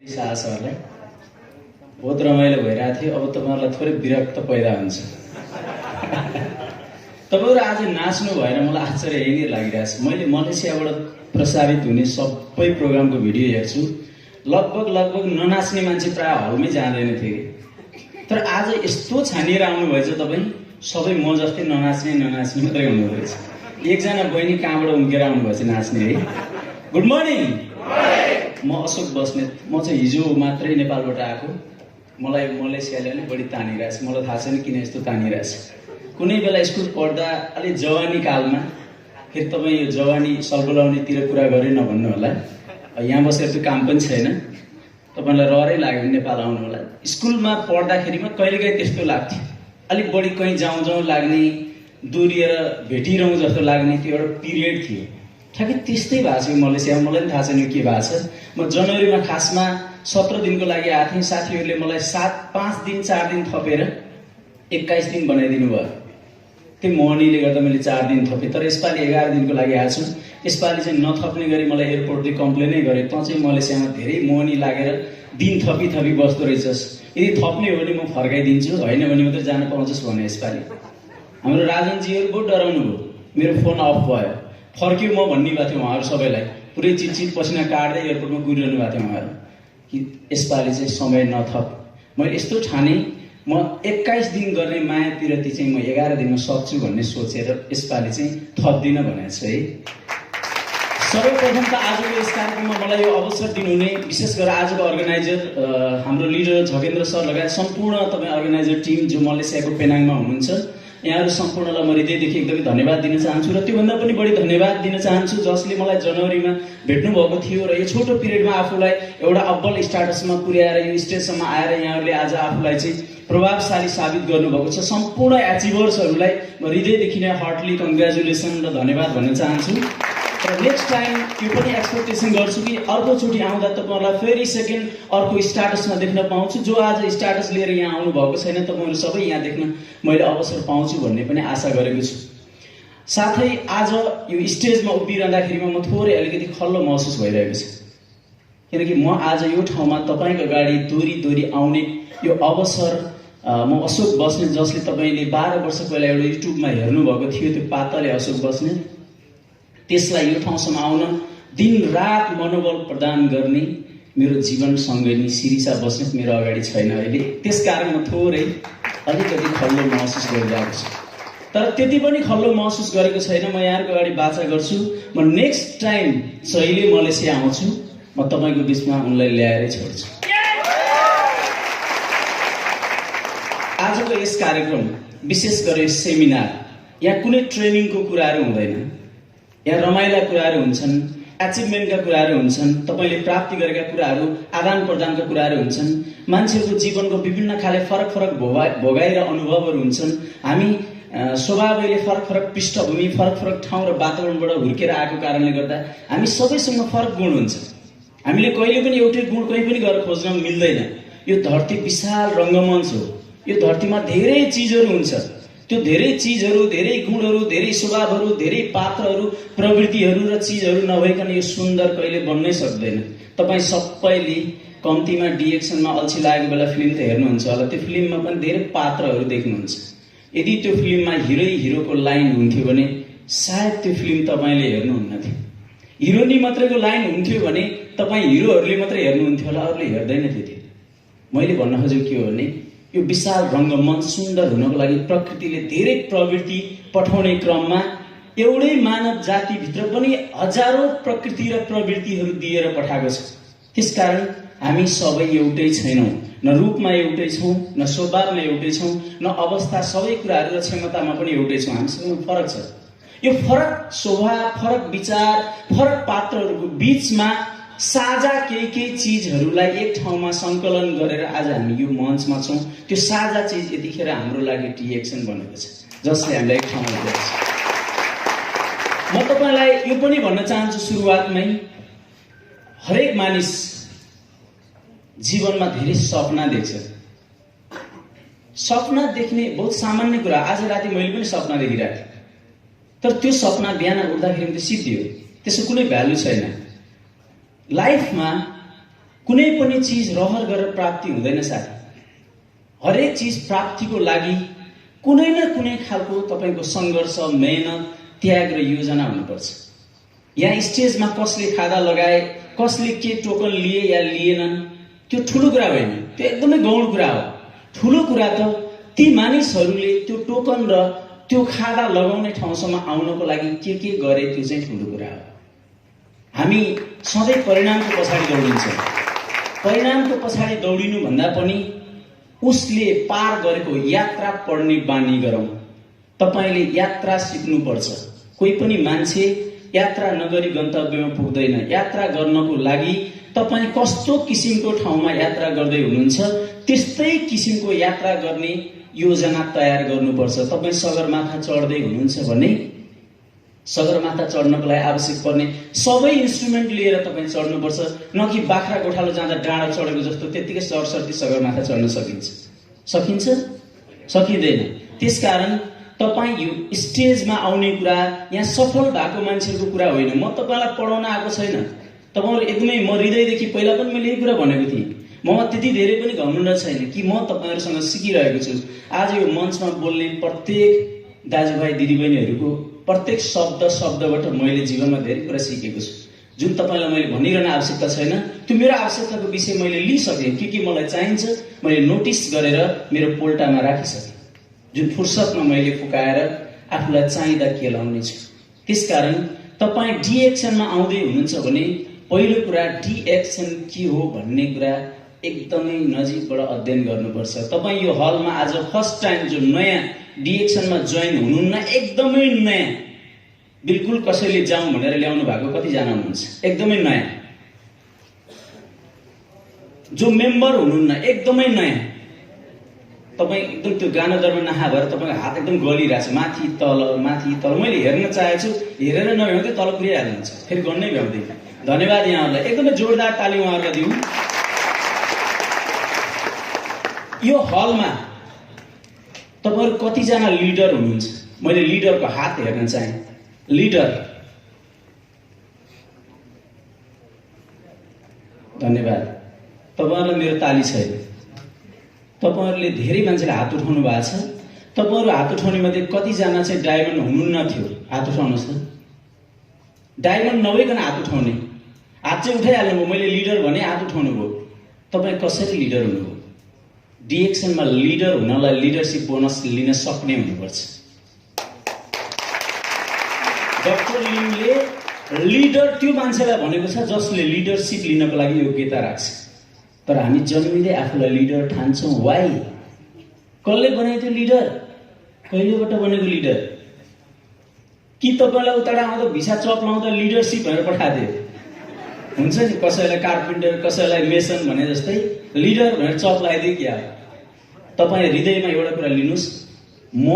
साहसहरूलाई बहुत रमाइलो भइरहेको थियो। अब तपाईहरुलाई थोरै विरक्त पैदा हुन्छ। तपाईहरु आज नाच्नु भएर मलाई आश्चर्य यही नै लागिरहेछ। मैले मलेसियाबाट प्रसारित हुने सबै प्रोग्रामको भिडियो हेर्छु, लगभग ननाच्ने मान्छे प्राय हलमै जाँदैन थिए। तर आज यस्तो छानिएर आउनु भएछ तपाई, सबै म जस्तै ननाच्ने मात्रै हुनुहुँदैछ। एकजना बहिनी कहाँबाट उम्केर आउनु भएछ नाच्ने है। Good morning. म अशोक बस्नेत। म चाहिँ हिजो मात्रै नेपालबाट आएको। मलाई मलेसियाले अलि बढी तानिरहेछ। मलाई थाहा छैन किन यस्तो तानिरहेछ। कुनै बेला स्कुल पढ्दा अलि जवानी कालमा, फेरि तपाईँ यो जवानी सल्बलाउनेतिर कुरा गरे नभन्नु होला, यहाँ बसेर त्यो काम पनि छैन, तपाईँलाई रहरै लाग्यो भने नेपाल आउनु होला। स्कुलमा पढ्दाखेरिमा कहिलेकाहीँ त्यस्तो लाग्थ्यो, अलिक बढी कहीँ जाउँ लाग्ने, दुरिएर भेटिरहँ जस्तो लाग्ने त्यो एउटा पिरियड थियो। ठ्याक्कै त्यस्तै भएको छ मलेसियामा। मलाई पनि थाहा छैन के भएको छ। म जनवरीमा खासमा 17 दिनको लागि आएको थिएँ। साथीहरूले मलाई 5 दिन 4 दिन थपेर 21 दिन बनाइदिनु भयो। त्यो मोहनीले गर्दा मैले 4 दिन थपेँ। तर यसपालि 11 दिनको लागि आएको छु। यसपालि चाहिँ नथप्ने गरी मलाई एयरपोर्टले कम्प्लेनै गरे, तँ चाहिँ मलेसियामा धेरै मोहनी लागेर दिन थपी बस्दो रहेछस्, यदि थप्ने हो भने म फर्काइदिन्छु, होइन भने मात्रै जान पाउँछस् भने। यसपालि हाम्रो राजनजीहरू बहुत डराउनु भयो। मेरो फोन अफ भयो, फर्क्यो म भन्ने भएको थियो उहाँहरू सबैलाई। पुरै चिटचिट पसिना काट्दै एयरपोर्टमा कुरिरहनु भएको थियो उहाँहरू कि यसपालि चाहिँ समय नथप। मैले यस्तो ठाने, म 21 दिन गर्ने माया पिरती चाहिँ म 11 दिनमा सक्छु भन्ने सोचेर यसपालि चाहिँ थप्दिनँ भनेको छु है। सर्वप्रथम त आजको यस कार्यक्रममा मलाई यो अवसर दिनुहुने विशेष गरेर आजको अर्गनाइजर हाम्रो लिडर झगेन्द्र सर लगायत सम्पूर्ण तपाईँ अर्गनाइजर टिम जो मलेसियाको पेनाङमा हुनुहुन्छ, यहाँहरू सम्पूर्णलाई म हृदयदेखि एकदमै धन्यवाद दिन चाहन्छु। र त्योभन्दा पनि बढी धन्यवाद दिन चाहन्छु जसले मलाई जनवरीमा भेट्नु भएको थियो र यो छोटो पिरियडमा आफूलाई एउटा अब्बल स्टाटसमा पुर्याएर यो स्टेजसम्म आएर यहाँहरूले आज आफूलाई चाहिँ प्रभावशाली साबित गर्नुभएको छ। सम्पूर्ण एचिभर्सहरूलाई म हृदयदेखि नै हार्टली कङ्ग्रेचुलेसन र धन्यवाद भन्न चाहन्छु। र नेक्स्ट टाइम यो पनि एक्सपेक्टेसन गर्छु कि अर्कोचोटि आउँदा तपाईँहरूलाई फेरि सेकेन्ड अर्को स्टाटसमा देख्न पाउँछु। जो आज स्टाटस लिएर यहाँ आउनु भएको छैन, तपाईँहरू सबै यहाँ देख्न मैले अवसर पाउँछु भन्ने पनि आशा गरेको छु। साथै आज यो स्टेजमा उभिरहँदाखेरिमा म थोरै अलिकति खल्लो महसुस भइरहेको छ, किनकि म आज यो ठाउँमा तपाईँको अगाडि दोहोरी आउने यो अवसर म अशोक बस्नेत, जसले तपाईँले 12 वर्ष पहिला एउटा युट्युबमा हेर्नुभएको थियो, त्यो पातले अशोक बस्नेत, त्यसलाई यो ठाउँसम्म आउन दिन रात मनोबल प्रदान गर्ने मेरो जीवन सङ्गिनी शिरिषा बस्नेत मेरो अगाडि छैन अहिले। त्यसकारण म थोरै अलिकति खल्लो महसुस गरिरहेको छु। तर त्यति पनि खल्लो महसुस गरेको छैन। म यहाँको अगाडि बाचा गर्छु, म नेक्स्ट टाइम जहिले मलेसिया आउँछु म तपाईँको बिचमा उनलाई ल्याएरै छोड्छु। आजको यस कार्यक्रम विशेष गरेर सेमिनार, यहाँ कुनै ट्रेनिङको कुराहरू हुँदैन, यहाँ रमाइला कुराहरू हुन्छन्, एचिभमेन्टका कुराहरू हुन्छन्, तपाईँले प्राप्ति गरेका कुराहरू, आदान प्रदानका कुराहरू हुन्छन्, मान्छेको जीवनको विभिन्न खाले फरक भोगाइ र अनुभवहरू हुन्छन्। हामी स्वभावैले फरक पृष्ठभूमि, फरक ठाउँ र वातावरणबाट हुर्केर आएको कारणले गर्दा हामी सबैसँग फरक गुण हुन्छ। हामीले कहिले पनि एउटै गुण कहीँ पनि गएर खोज्न मिल्दैन। यो धरती विशाल रङ्गमञ्च हो। यो धरतीमा धेरै चिजहरू हुन्छ। त्यो धेरै चिजहरू, धेरै गुणहरू, धेरै स्वभावहरू, धेरै पात्रहरू, प्रवृत्तिहरू र चिजहरू नभइकन यो सुन्दर कहिले बन्नै सक्दैन। तपाईँ सबैले कम्तीमा डिएक्सनमा अल्छी लागेको बेला फिल्म त हेर्नुहुन्छ होला, त्यो फिल्ममा पनि धेरै पात्रहरू देख्नुहुन्छ। यदि त्यो फिल्ममा हिरोको लाइन हुन्थ्यो भने सायद त्यो फिल्म तपाईँले हेर्नुहुन्न थियो। हिरोनी मात्रैको लाइन हुन्थ्यो भने तपाईँ हिरोहरूले मात्रै हेर्नुहुन्थ्यो होला, अरूले हेर्दैन थियो। मैले भन्न खोजेको के हो भने यो विशाल रङ्गमञ्च सुन्दर हुनको लागि प्रकृतिले धेरै प्रवृत्ति पठाउने क्रममा एउटै मानव जातिभित्र पनि हजारौं प्रकृति र प्रवृत्तिहरू दिएर पठाएको छ। त्यसकारण हामी सबै एउटै छैनौँ, न रूपमा एउटै छौँ, न स्वभावमा एउटै छौँ, न अवस्था, सबै कुराहरू र क्षमतामा पनि एउटै छौँ। हामीसँग फरक छ। यो फरक स्वभाव, फरक विचार, फरक पात्रहरूको बिचमा साझा केही चिजहरूलाई एक ठाउँमा सङ्कलन गरेर आज हामी यो मञ्चमा छौँ। त्यो साझा चिज यतिखेर हाम्रो लागि डिएक्सन बनेको छ, जसले हामीलाई एक ठाउँमा ल्याएको छ। म तपाईँलाई यो पनि भन्न चाहन्छु सुरुवातमै, हरेक मानिस जीवनमा धेरै सपना देख्छ। सपना देख्ने बहुत सामान्य कुरा। आज राति मैले पनि सपना देखिरहेको थिएँ, तर त्यो सपना बिहान उठ्दाखेरि त सिद्धियो, त्यसको कुनै भ्यालु छैन। लाइफमा कुनै पनि चिज रहर गरेर प्राप्ति हुँदैन साथी। हरेक चिज प्राप्तिको लागि कुनै न कुनै खालको तपाईको सङ्घर्ष, मेहनत, त्याग र योजना हुनुपर्छ। यहाँ स्टेजमा कसले खादा लगाए, कसले के टोकन लिए या लिएनन्, त्यो ठुलो कुरा होइन, त्यो एकदमै गौण कुरा हो। ठुलो कुरा त ती मानिसहरूले त्यो टोकन र त्यो खादा लगाउने ठाउँसम्म आउनको लागि के गरे, त्यो चाहिँ ठुलो कुरा हो। हामी सधैँ परिणामको पछाडि दौडिन्छौँ। परिणामको पछाडि दौडिनु भन्दा पनि उसले पार गरेको यात्रा पढ्ने बानी गरौँ। तपाईले यात्रा सिक्नुपर्छ। कोही पनि मान्छे यात्रा नगरी गन्तव्यमा पुग्दैन। यात्रा गर्नको लागि तपाई कस्तो किसिमको ठाउँमा यात्रा गर्दै हुनुहुन्छ, त्यस्तै किसिमको यात्रा गर्ने योजना तयार गर्नुपर्छ। तपाई सगरमाथा चढ्दै हुनुहुन्छ भने सगरमाथा चढ्नको लागि आवश्यक पर्ने सबै इन्स्ट्रुमेन्ट लिएर तपाई चढ्नुपर्छ। न कि बाख्रा गोठालो जाँदा डाँडा चढेको जस्तो त्यतिकै सरसर्ती सगरमाथा चढ्न सकिन्छ? सकिन्छ? सकिँदैन। त्यसकारण तपाई यो स्टेजमा आउने कुरा, यहाँ सफल भएको मान्छेहरूको कुरा होइन। म तपाईलाई पढाउन आएको छैन। तपाईहरु एकदमै, म हृदयदेखि पहिला पनि मैले यही कुरा भनेको थिएँ। म त्यति धेरै पनि घमण्ड छैन कि म तपाईहरुसँग सिकिरहेको छु। आज यो मञ्चमा बोल्ने प्रत्येक दाजुभाइ दिदीबहिनीहरूको प्रत्येक शब्दबाट मैले जीवनमा धेरै कुरा सिकेको छु। जुन तपाईलाई मैले भनिरहन आवश्यकता छैन, त्यो मेरो आवश्यकताको विषय मैले लिइसकेँ। के मलाई चाहिन्छ मैले नोटिस गरेर मेरो पोल्टामा राखिसकेँ। जुन फुर्सदमा मैले फुकाएर आफूलाई चाहिँदा केलाउने छु। त्यसकारण तपाई डी एक्सनमा आउँदै हुनुहुन्छ भने पहिलो कुरा डी एक्सन के हो भन्ने कुरा एकदमै नजिकबाट अध्ययन गर्नुपर्छ। तपाई यो हलमा आज फर्स्ट टाइम जो नयाँ डी एक्सनमा जोइन हुनुहुन्न, एकदमै नयाँ, बिल्कुल कसैले जाउँ भनेर ल्याउनु भएको कतिजना हुनुहुन्छ? एकदमै नयाँ। जो मेम्बर हुनुहुन्न, एकदमै नयाँ। तपाई एकदम त्यो गाना दरमा नहा भएर तपाईको हात एकदम गलिरहेछ, माथि तल माथि तल। मैले हेर्न चाहेछु, हेरेर नभ्याउँदै तल पुरिहाल्नुहुन्छ, फेरि गर्नै भ्याउँदैन। धन्यवाद यहाँहरूलाई, एकदमै जोरदार ताली उहाँहरूलाई दिउँ। यो हलमा तपाईहरु कतिजना लिडर हुनुहुन्छ? मैले लिडरको हात हेर्न चाहे। लिडर, धन्यवाद। तपाईहरुलाई मेरो ताली छैन। तपाईहरुले धेरै मान्छेले हात उठाउनु भएको छ। तपाईहरु हात उठाउने मध्ये कतिजना चाहिँ डायमन्ड हुनुहुन्न थियो? हात उठाउनुहोस् त। डायमन्ड नभइकन हात उठाउने। हात चाहिँ उठाइहाल्नुभयो, मैले लिडर भने हात उठाउनु भयो। तपाई कसरी लिडर हुनुभयो? डिएक्सनमा लिडर हुनलाई लिडरशिप बोनस लिन सक्ने हुनुपर्छ। डाक्टर लिमले लिडर त्यो मान्छेलाई भनेको छ जसले लिडरशिप लिनको लागि योग्यता राख्छ। तर हामी जन्मिँदै आफूलाई लिडर ठान्छौँ। वाइ? कसले बनाएको लिडर? कहिलेबाट बनेको लिडर? कि तपाईलाई उताबाट आउँदा भिसा चप लाउँदा लिडरशिप भनेर पठाइदियो? हुन्छ नि, कसैलाई कार्पेन्टर, कसैलाई मेसन भने जस्तै लिडर भनेर चप लगाइदियो क्या? तपाईँ हृदयमा एउटा कुरा लिनुहोस्, म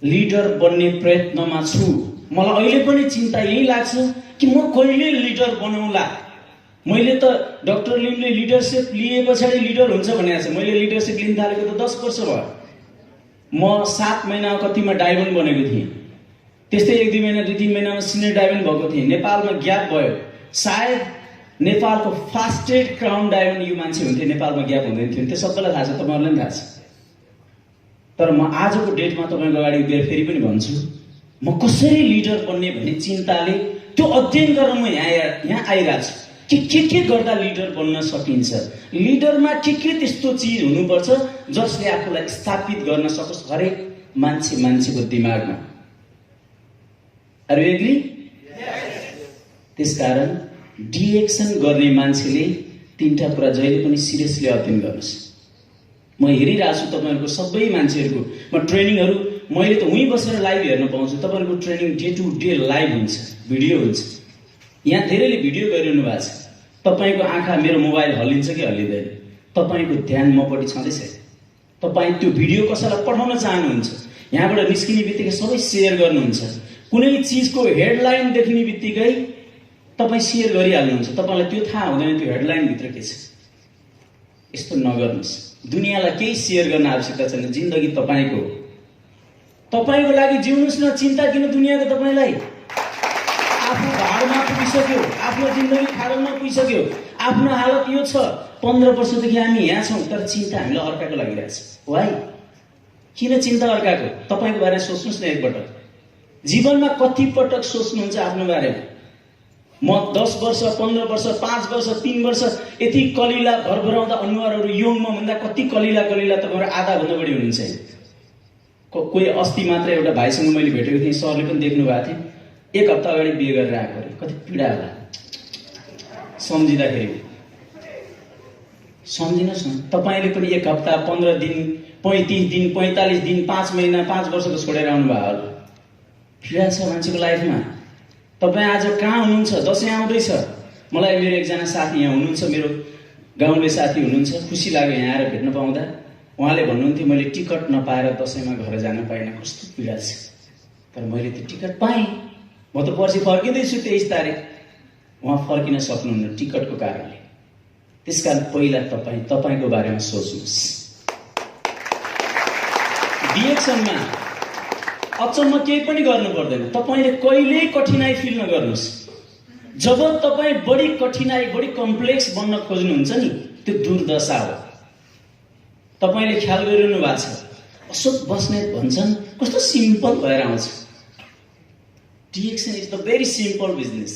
लिडर बन्ने प्रयत्नमा छु। मलाई अहिले पनि चिन्ता यही लाग्छ कि म कहिले लिडर बनाउँला। मैले त डाक्टर लिमले लिडरशिप लिए पछाडि लिडर हुन्छ भनेको छ। मैले लिडरशिप लिन थालेको त 10 वर्ष भयो। म 7 महिना कतिमा डायमन्ड बनेको थिएँ। त्यस्तै 1-2 महिना 2-3 महिनामा सिनियर डायमन्ड भएको थिएँ। नेपालमा ग्याप भयो। सायद नेपालको फास्टेस्ट क्राउन डायमन्ड यो मान्छे हुन्थे, नेपालमा ग्याप हुँदैन थियो। त्यो सबैलाई थाहा छ, तपाईहरुलाई पनि थाहा छ। तर म आजको डेटमा तपाईको अगाडि उभिएर फेरि पनि भन्छु, म कसरी लिडर बन्ने भन्ने चिन्ताले त्यो अध्ययन गर्न म यहाँ आइरहेको छु। के गर्दा लिडर बन्न सकिन्छ? लिडरमा के त्यस्तो चिज हुनुपर्छ जसले आफूलाई स्थापित गर्न सकोस् हरेक मान्छेको दिमागमा। Are you agree? त्यसकारण डिएक्सन गर्ने मान्छेले 3टा कुरा जहिले पनि सिरियसली अध्ययन गर्नुहोस्। म हेरिरहेको छु तपाईहरुको सबै मान्छेहरुको। म ट्रेनिङहरु मैले त उही बसेर लाइभ हेर्न पाउँछु। तपाईहरुको training day to day live हुन्छ, भिडियो हुन्छ। यहाँ धेरैले भिडियो गरिरहनु भएको छ। तपाईको आँखा मेरो मोबाइल हल्लिन्छ कि हल्लिँदैन? तपाईको ध्यान मपट्टि छँदैछ। तपाई त्यो भिडियो कसैलाई पठाउन चाहनुहुन्छ, यहाँबाट निस्किने बित्तिकै सबै शेयर गर्नुहुन्छ। कुनै चीजको हेडलाइन देख्ने बित्तिकै तपाई शेयर गरिहाल्नुहुन्छ। तपाईलाई त्यो थाहा हुँदैन त्यो हेडलाइन भित्र के छ। यस्तो नगर्नुस्। दुनियाँलाई केही शेयर गर्न आवश्यकता छैन। जिन्दगी तपाईको हो। तपाईको लागि जिउनुस् न। चिन्ता किन दुनियाँको तपाईलाई? आफू भाडमा पुगिसक्यो, आफ्नो जिन्दगी खाडलमा पुगिसक्यो, आफ्नो हालत यो छ, 15 वर्षदेखि हामी यहाँ छौँ, तर चिन्ता हामीलाई अर्काको लागिरहेछ। वाइ? किन चिन्ता अर्काको? तपाईँको बारेमा सोच्नुहोस् न एकपटक। जीवनमा कति पटक सोच्नुहुन्छ आफ्नो बारेमा? म 10 वर्ष, 15 वर्ष, 5 वर्ष, 3 वर्ष यति कलिला भरभराउँदा अनुहारहरू योङमा भन्दा कति कलिला तपाईँहरू आधाभन्दा बढी हुनुहुन्छ। कोही अस्ति मात्र एउटा भाइसँग मैले भेटेको थिएँ, सरले पनि देख्नु भएको थियो, 1 हप्ता अगाडि बिहे गरेर आएको अरे। कति पीडा होला सम्झिँदाखेरि। सम्झिनुहोस् न, तपाईँले पनि 1 हप्ता, 15 दिन, 35 दिन, 45 दिन, 5 महिना, 5 वर्षको छोडेर आउनुभयो होला। पीडा छ मान्छेको लाइफमा। तपाईँ आज कहाँ हुनुहुन्छ? दसैँ आउँदैछ। मलाई मेरो एकजना साथी यहाँ हुनुहुन्छ, मेरो गाउँले साथी हुनुहुन्छ, खुसी लाग्यो यहाँ आएर भेट्न पाउँदा। उहाँले भन्नुहुन्थ्यो, मैले टिकट नपाएर दसैँमा घर जान पाइनँ, कस्तो पीडा छ। तर मैले त्यो टिकट पाएँ, म त पर्सि फर्किँदैछु 23 तारिक। उहाँ फर्किन सक्नुहुन्न टिकटको कारणले। त्यसकारण पहिला तपाईँको बारेमा सोच्नुहोस्। डिएक्सनमा अचम्म केही पनि गर्नु पर्दैन। तपाईँले कहिल्यै कठिनाई फिल नगर्नुहोस्। जब तपाईँ बढी कठिनाई, बढी कम्प्लेक्स बन्न खोज्नुहुन्छ नि, त्यो दुर्दशा हो। तपाईँले ख्याल गरिरहनु भएको छ, अशोक बस्नेत भन्छन् कस्तो सिम्पल भएर आउँछ। DXN is the very simple business.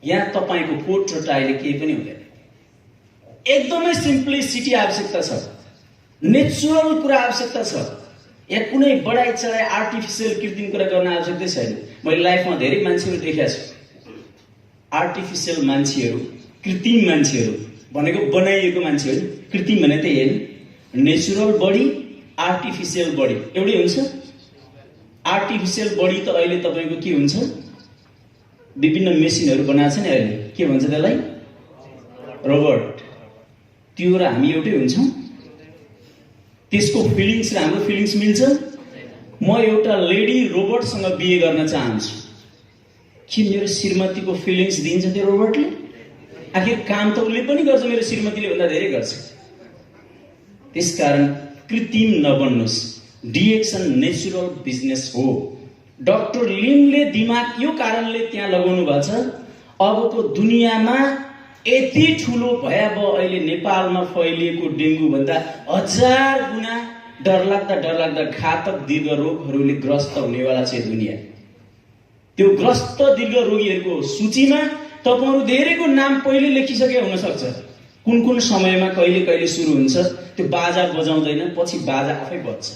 यहाँ तपाईँको कोट र टाईले केही पनि हुँदैन। एकदमै सिम्प्लिसिटी आवश्यकता छ, नेचुरल कुरा आवश्यकता छ। यहाँ कुनै बढाइ चढाइ, आर्टिफिसियल कृत्रिम कुरा गर्न आवश्यकतै छैन। मैले लाइफमा धेरै मान्छेहरू देखेको छु, आर्टिफिसियल मान्छेहरू, कृत्रिम मान्छेहरू भनेको बनाइएको मान्छेहरू। कृत्रिम भने त्यही होइन, नेचुरल बडी, आर्टिफिसियल बडी एउटै हुन्छ। आर्टिफिसियल बडी त अहिले तपाईँको के हुन्छ, विभिन्न मेसिनहरू बनाएको छ नि अहिले, के भन्छ त्यसलाई? रोबोट। त्यो र हामी एउटै हुन्छौँ? त्यसको फिलिङ्स र हाम्रो फिलिङ्स मिल्छ? म एउटा लेडी रोबोटसँग बिहे गर्न चाहन्छु। के मेरो श्रीमतीको फिलिङ्स दिन्छ त्यो रोबोटले? आखिर काम त उसले पनि गर्छ, मेरो श्रीमतीले भन्दा धेरै गर्छ। त्यसकारण कृत्रिम नबन्नुहोस्। डिएक्सन नेचुरल बिजनेस हो। डाक्टर लिमले दिमाग यो कारणले त्यहाँ लगाउनु भएको छ, अबको दुनियाँमा यति ठुलो भयावह अहिले नेपालमा फैलिएको डेङ्गु भन्दा 1000 गुणा डरलाग्दा घातक दीर्घ रोगहरूले ग्रस्त हुनेवाला छ दुनियाँ। त्यो ग्रस्त दीर्घ रोगीहरूको सूचीमा तपाईँहरू धेरैको नाम पहिले लेखिसके हुन सक्छ। कुन समयमा कहिले सुरु हुन्छ, त्यो बाजा बजाउँदैन, पछि बाजा आफै बज्छ।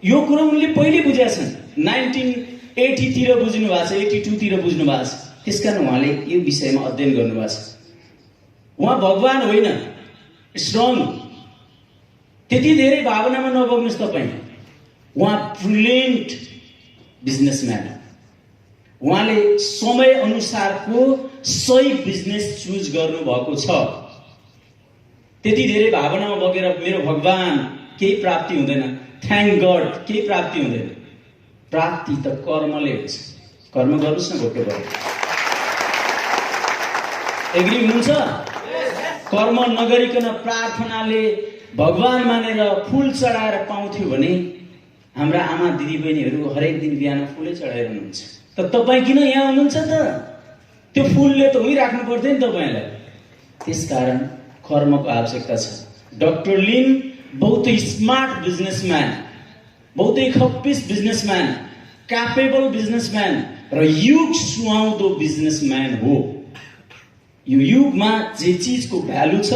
यो कुरो उनले पहिले बुझेका छन्। 1980 तिर बुझ्नु भएको छ, 82 तिर बुझ्नु भएको छ। त्यसकारण उहाँले यो विषयमा अध्ययन गर्नुभएको छ। उहाँ भगवान होइन, स्ट्रङ। त्यति धेरै भावनामा नबग्नुहोस् तपाईँ। उहाँ ब्रिलियन्ट बिजनेसम्यान। उहाँले समय अनुसारको सही बिजनेस चुज गर्नुभएको छ। त्यति धेरै भावनामा बगेर मेरो भगवान केही प्राप्ति हुँदैन, थ्याङ्क गड केही प्राप्ति हुँदैन। प्राप्ति त कर्मले हुन्छ। कर्म गर्नुहोस् न भोकै भएर। एग्री हुनुहुन्छ? कर्म नगरिकन प्रार्थनाले भगवान मानेर फुल चढाएर पाउँथ्यो भने हाम्रा आमा दिदीबहिनीहरू हरेक दिन बिहान फुलै चढाइरहनुहुन्छ। त तपाईँ किन यहाँ हुनुहुन्छ त? त्यो फुलले त उही राख्नु पर्थ्यो नि तपाईँलाई। त्यसकारण कर्मको आवश्यकता छ। डाक्टर लिन बहुतै स्मार्ट बिजनेसम्यान, बहुतै खप्पिस बिजनेसम्यान, क्यापेबल बिजनेसम्यान र युग सुहाउँदो बिजनेसम्यान हो। यो युगमा जे चिजको भ्यालु छ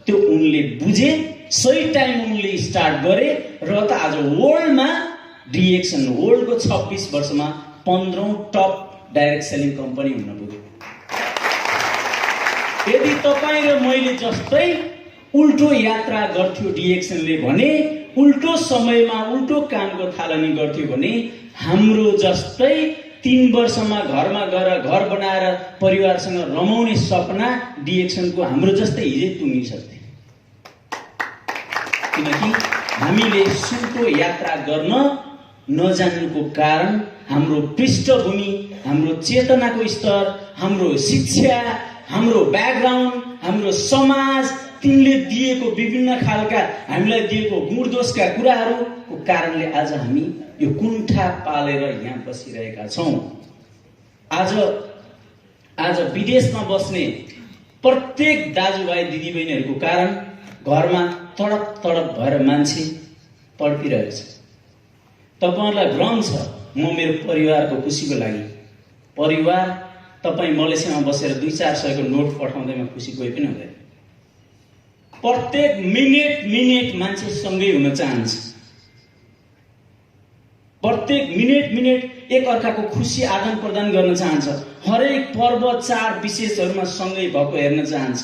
त्यो उनले बुझे, सही टाइम उनले स्टार्ट गरे र त आज वर्ल्डमा डिएक्सन वर्ल्डको 26 वर्षमा 15औं टप डाइरेक्ट सेलिङ कम्पनी हुन पुग्यो। यदि तपाईँ र मैले जस्तै उल्टो यात्रा गर्थ्यो डिएक्सनले भने, उल्टो समयमा उल्टो कामको थालनी गर्थ्यो भने हाम्रो जस्तै 3 वर्षमा घरमा गएर घर बनाएर परिवारसँग रमाउने सपना डिएक्सनको हाम्रो जस्तै हिजै टुङ्गिसक्थ्यो। किनकि हामीले सुनको यात्रा गर्न नजान्नुको कारण हाम्रो पृष्ठभूमि, हाम्रो चेतनाको स्तर, हाम्रो शिक्षा, हाम्रो ब्याकग्राउन्ड, हाम्रो समाज, तिनले दिएको विभिन्न खालका हामीलाई दिएको गुण दोषका कुराहरूको कारणले आज हामी यो कुण्ठा पालेर यहाँ बसिरहेका छौँ। आज विदेशमा बस्ने प्रत्येक दाजुभाइ दिदीबहिनीहरूको कारण घरमा तडप तडप भएर मान्छे तडपिरहेको छ। तपाईहरुलाई भ्रम छ म मेरो परिवारको खुसीको लागि। परिवार तपाई मलेसियामा बसेर 2-400 को नोट पठाउँदैमा खुसी कोही पनि हुँदैन। प्रत्येक मिनेट मान्छे सँगै हुन चाहन्छ। प्रत्येक मिनेट एक अर्काको खुसी आदान प्रदान गर्न चाहन्छ। हरेक पर्व चाड विशेषहरुमा सँगै भएको हेर्न चाहन्छ।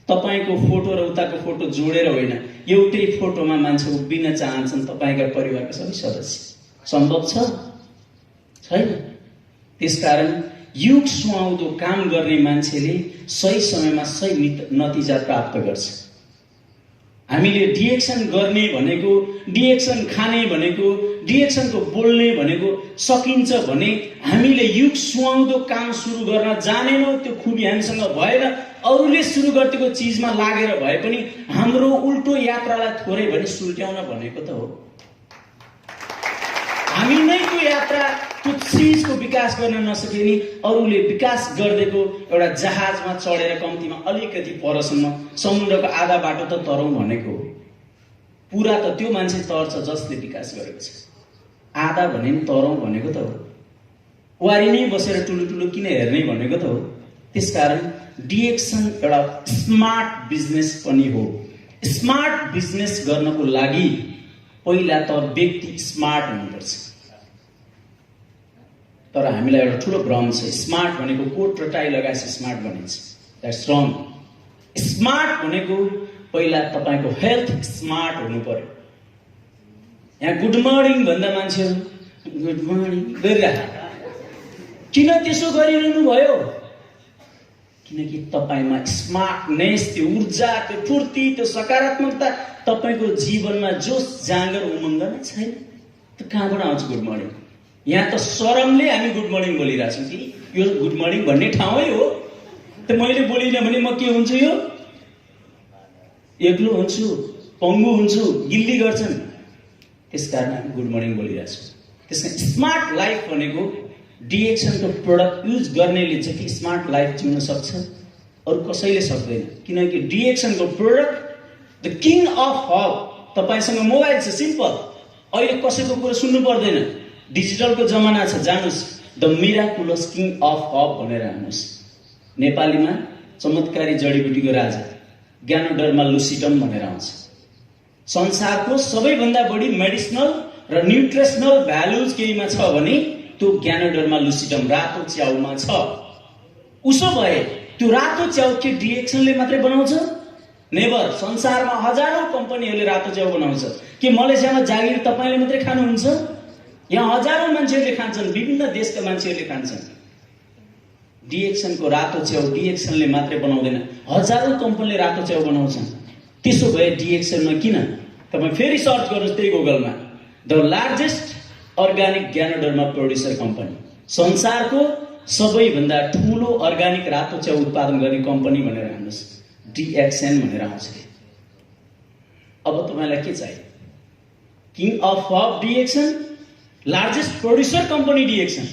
तपाईको फोटो र उताको फोटो जोडेर होइन, एउटै फोटोमा मान्छे उभिन चाहन्छन् तपाईका परिवारका सबै सदस्य। सम्भव छ? छैन। त्यसकारण युग सुहाउँदो काम गर्ने मान्छेले सही समयमा सही नतिजा प्राप्त गर्छ। हामीले डिएक्सन गर्ने भनेको, डिएक्सन खाने भनेको, डिएक्सनको बोल्ने भनेको सकिन्छ भने हामीले युग सुहाउँदो काम सुरु गर्न जानेनौं। त्यो खुबी हामीसँग भएन, अरूले सुरु गरेको चीजमा लागेर भए पनि हाम्रो उल्टो यात्रालाई थोरै भने सुल्ट्याउन भनेको त हो। हामी नै त्यो यात्रा, त्यो चीजको विकास गर्न नसके नि अरूले विकास गर्देको एउटा जहाजमा चढेर कम्तीमा अलिकति परसम्म समुद्रको आधा बाटो त तरौं भनेको हो। पूरा त त्यो मान्छे तर्छ जसले विकास गरेको छ। आधा भने नि तरौं भनेको त हो। वारी नै बसेर टुलुटुलु किन हेर्ने भनेको त हो। त्यसकारण डिएक्सन एउटा स्मार्ट बिजनेस पनि हो। स्मार्ट बिजनेस गर्नको लागि पहिला त व्यक्ति स्मार्ट हुनुपर्छ। तर हामीलाई एउटा ठूलो भ्रम छ, स्मार्ट भनेको कोट र टाई लगाएपछि स्मार्ट बनिन्छ। That's wrong. स्मार्ट भनेको पहिला तपाईको हेल्थ स्मार्ट हुनु पर्यो। यहाँ गुड मर्निङ भन्दा मान्छेहरु गुड मर्निङ गरिरहे। किन त्यसो गरिरहनु भयो? किनकि तपाईमा स्मार्टनेस, त्यो ऊर्जा, त्यो फुर्ती, त्यो सकारात्मकता तपाईको जीवनमा जोश जाँगर उमङ्ग नै छैन। त कहाँबाट आउँछ गुड मर्निङ? यहाँ त शरमले हामी गुड मर्निङ बोलिरहेछौँ कि यो गुड मर्निङ भन्ने ठाउँै हो। त मैले बोलिनँ भने म के हुन्छु? यो एक्लो हुन्छु, पङ्गु हुन्छु, गिल्ली गर्छन्। त्यसकारण हामी गुड मर्निङ बोलिरहेछौँ। त्यसकारण स्मार्ट लाइफ भनेको डिएक्सनको प्रोडक्ट युज गर्नेले जति स्मार्ट लाइफ जिउन सक्छ अरु कसैले सक्दैन। किनकि डिएक्सनको product the king of herb. तपाईसँग मोबाइल छ, सिम्पल। अहिले कसैको कुरा सुन्नु पर्दैन। डिजिटलको जमाना छ, जानुस् the miraculous king of herb भनेर हान्नुस्। नेपालीमा चमत्कारी जडीबुटीको राजा ज्ञानोडर्मा लुसिडम भनेर आउँछ। संसारको सबैभन्दा बढी मेडिसिनल र न्युट्रिसनल भ्यालुज केहीमा छ भने त्यो ज्ञानोडर्मा लुसिडम रातो च्याउमा छ। उसो भए त्यो रातो च्याउ के डिएक्सनले मात्रै बनाउँछ? नेभर। संसारमा हजारौं कम्पनीहरूले रातो च्याउ बनाउँछ। के मलेसियामा जागिर तपाईले मात्रै खानुहुन्छ? यहाँ हजारौं मान्छेहरूले खान्छन्, विभिन्न देशका मान्छेहरूले खान्छन्। डिएक्सनको रातो च्याउ डिएक्सनले मात्रै बनाउँदैन, हजारौं कम्पनीले रातो च्याउ बनाउँछन्। त्यसो भए डिएक्सनमा किन? तपाई फेरि सर्च गर्नुस् त्यही गुगलमा, the largest organic ganoderma producer company. संसारको सबैभन्दा ठूलो अर्गानिक रातो च्याउ उत्पादन गर्ने कम्पनी भनेर हान्नुस्, डिएक्सन भनेर आउँछ। अब तपाईलाई के चाहियो? King of hub DXN, largest producer company DXN.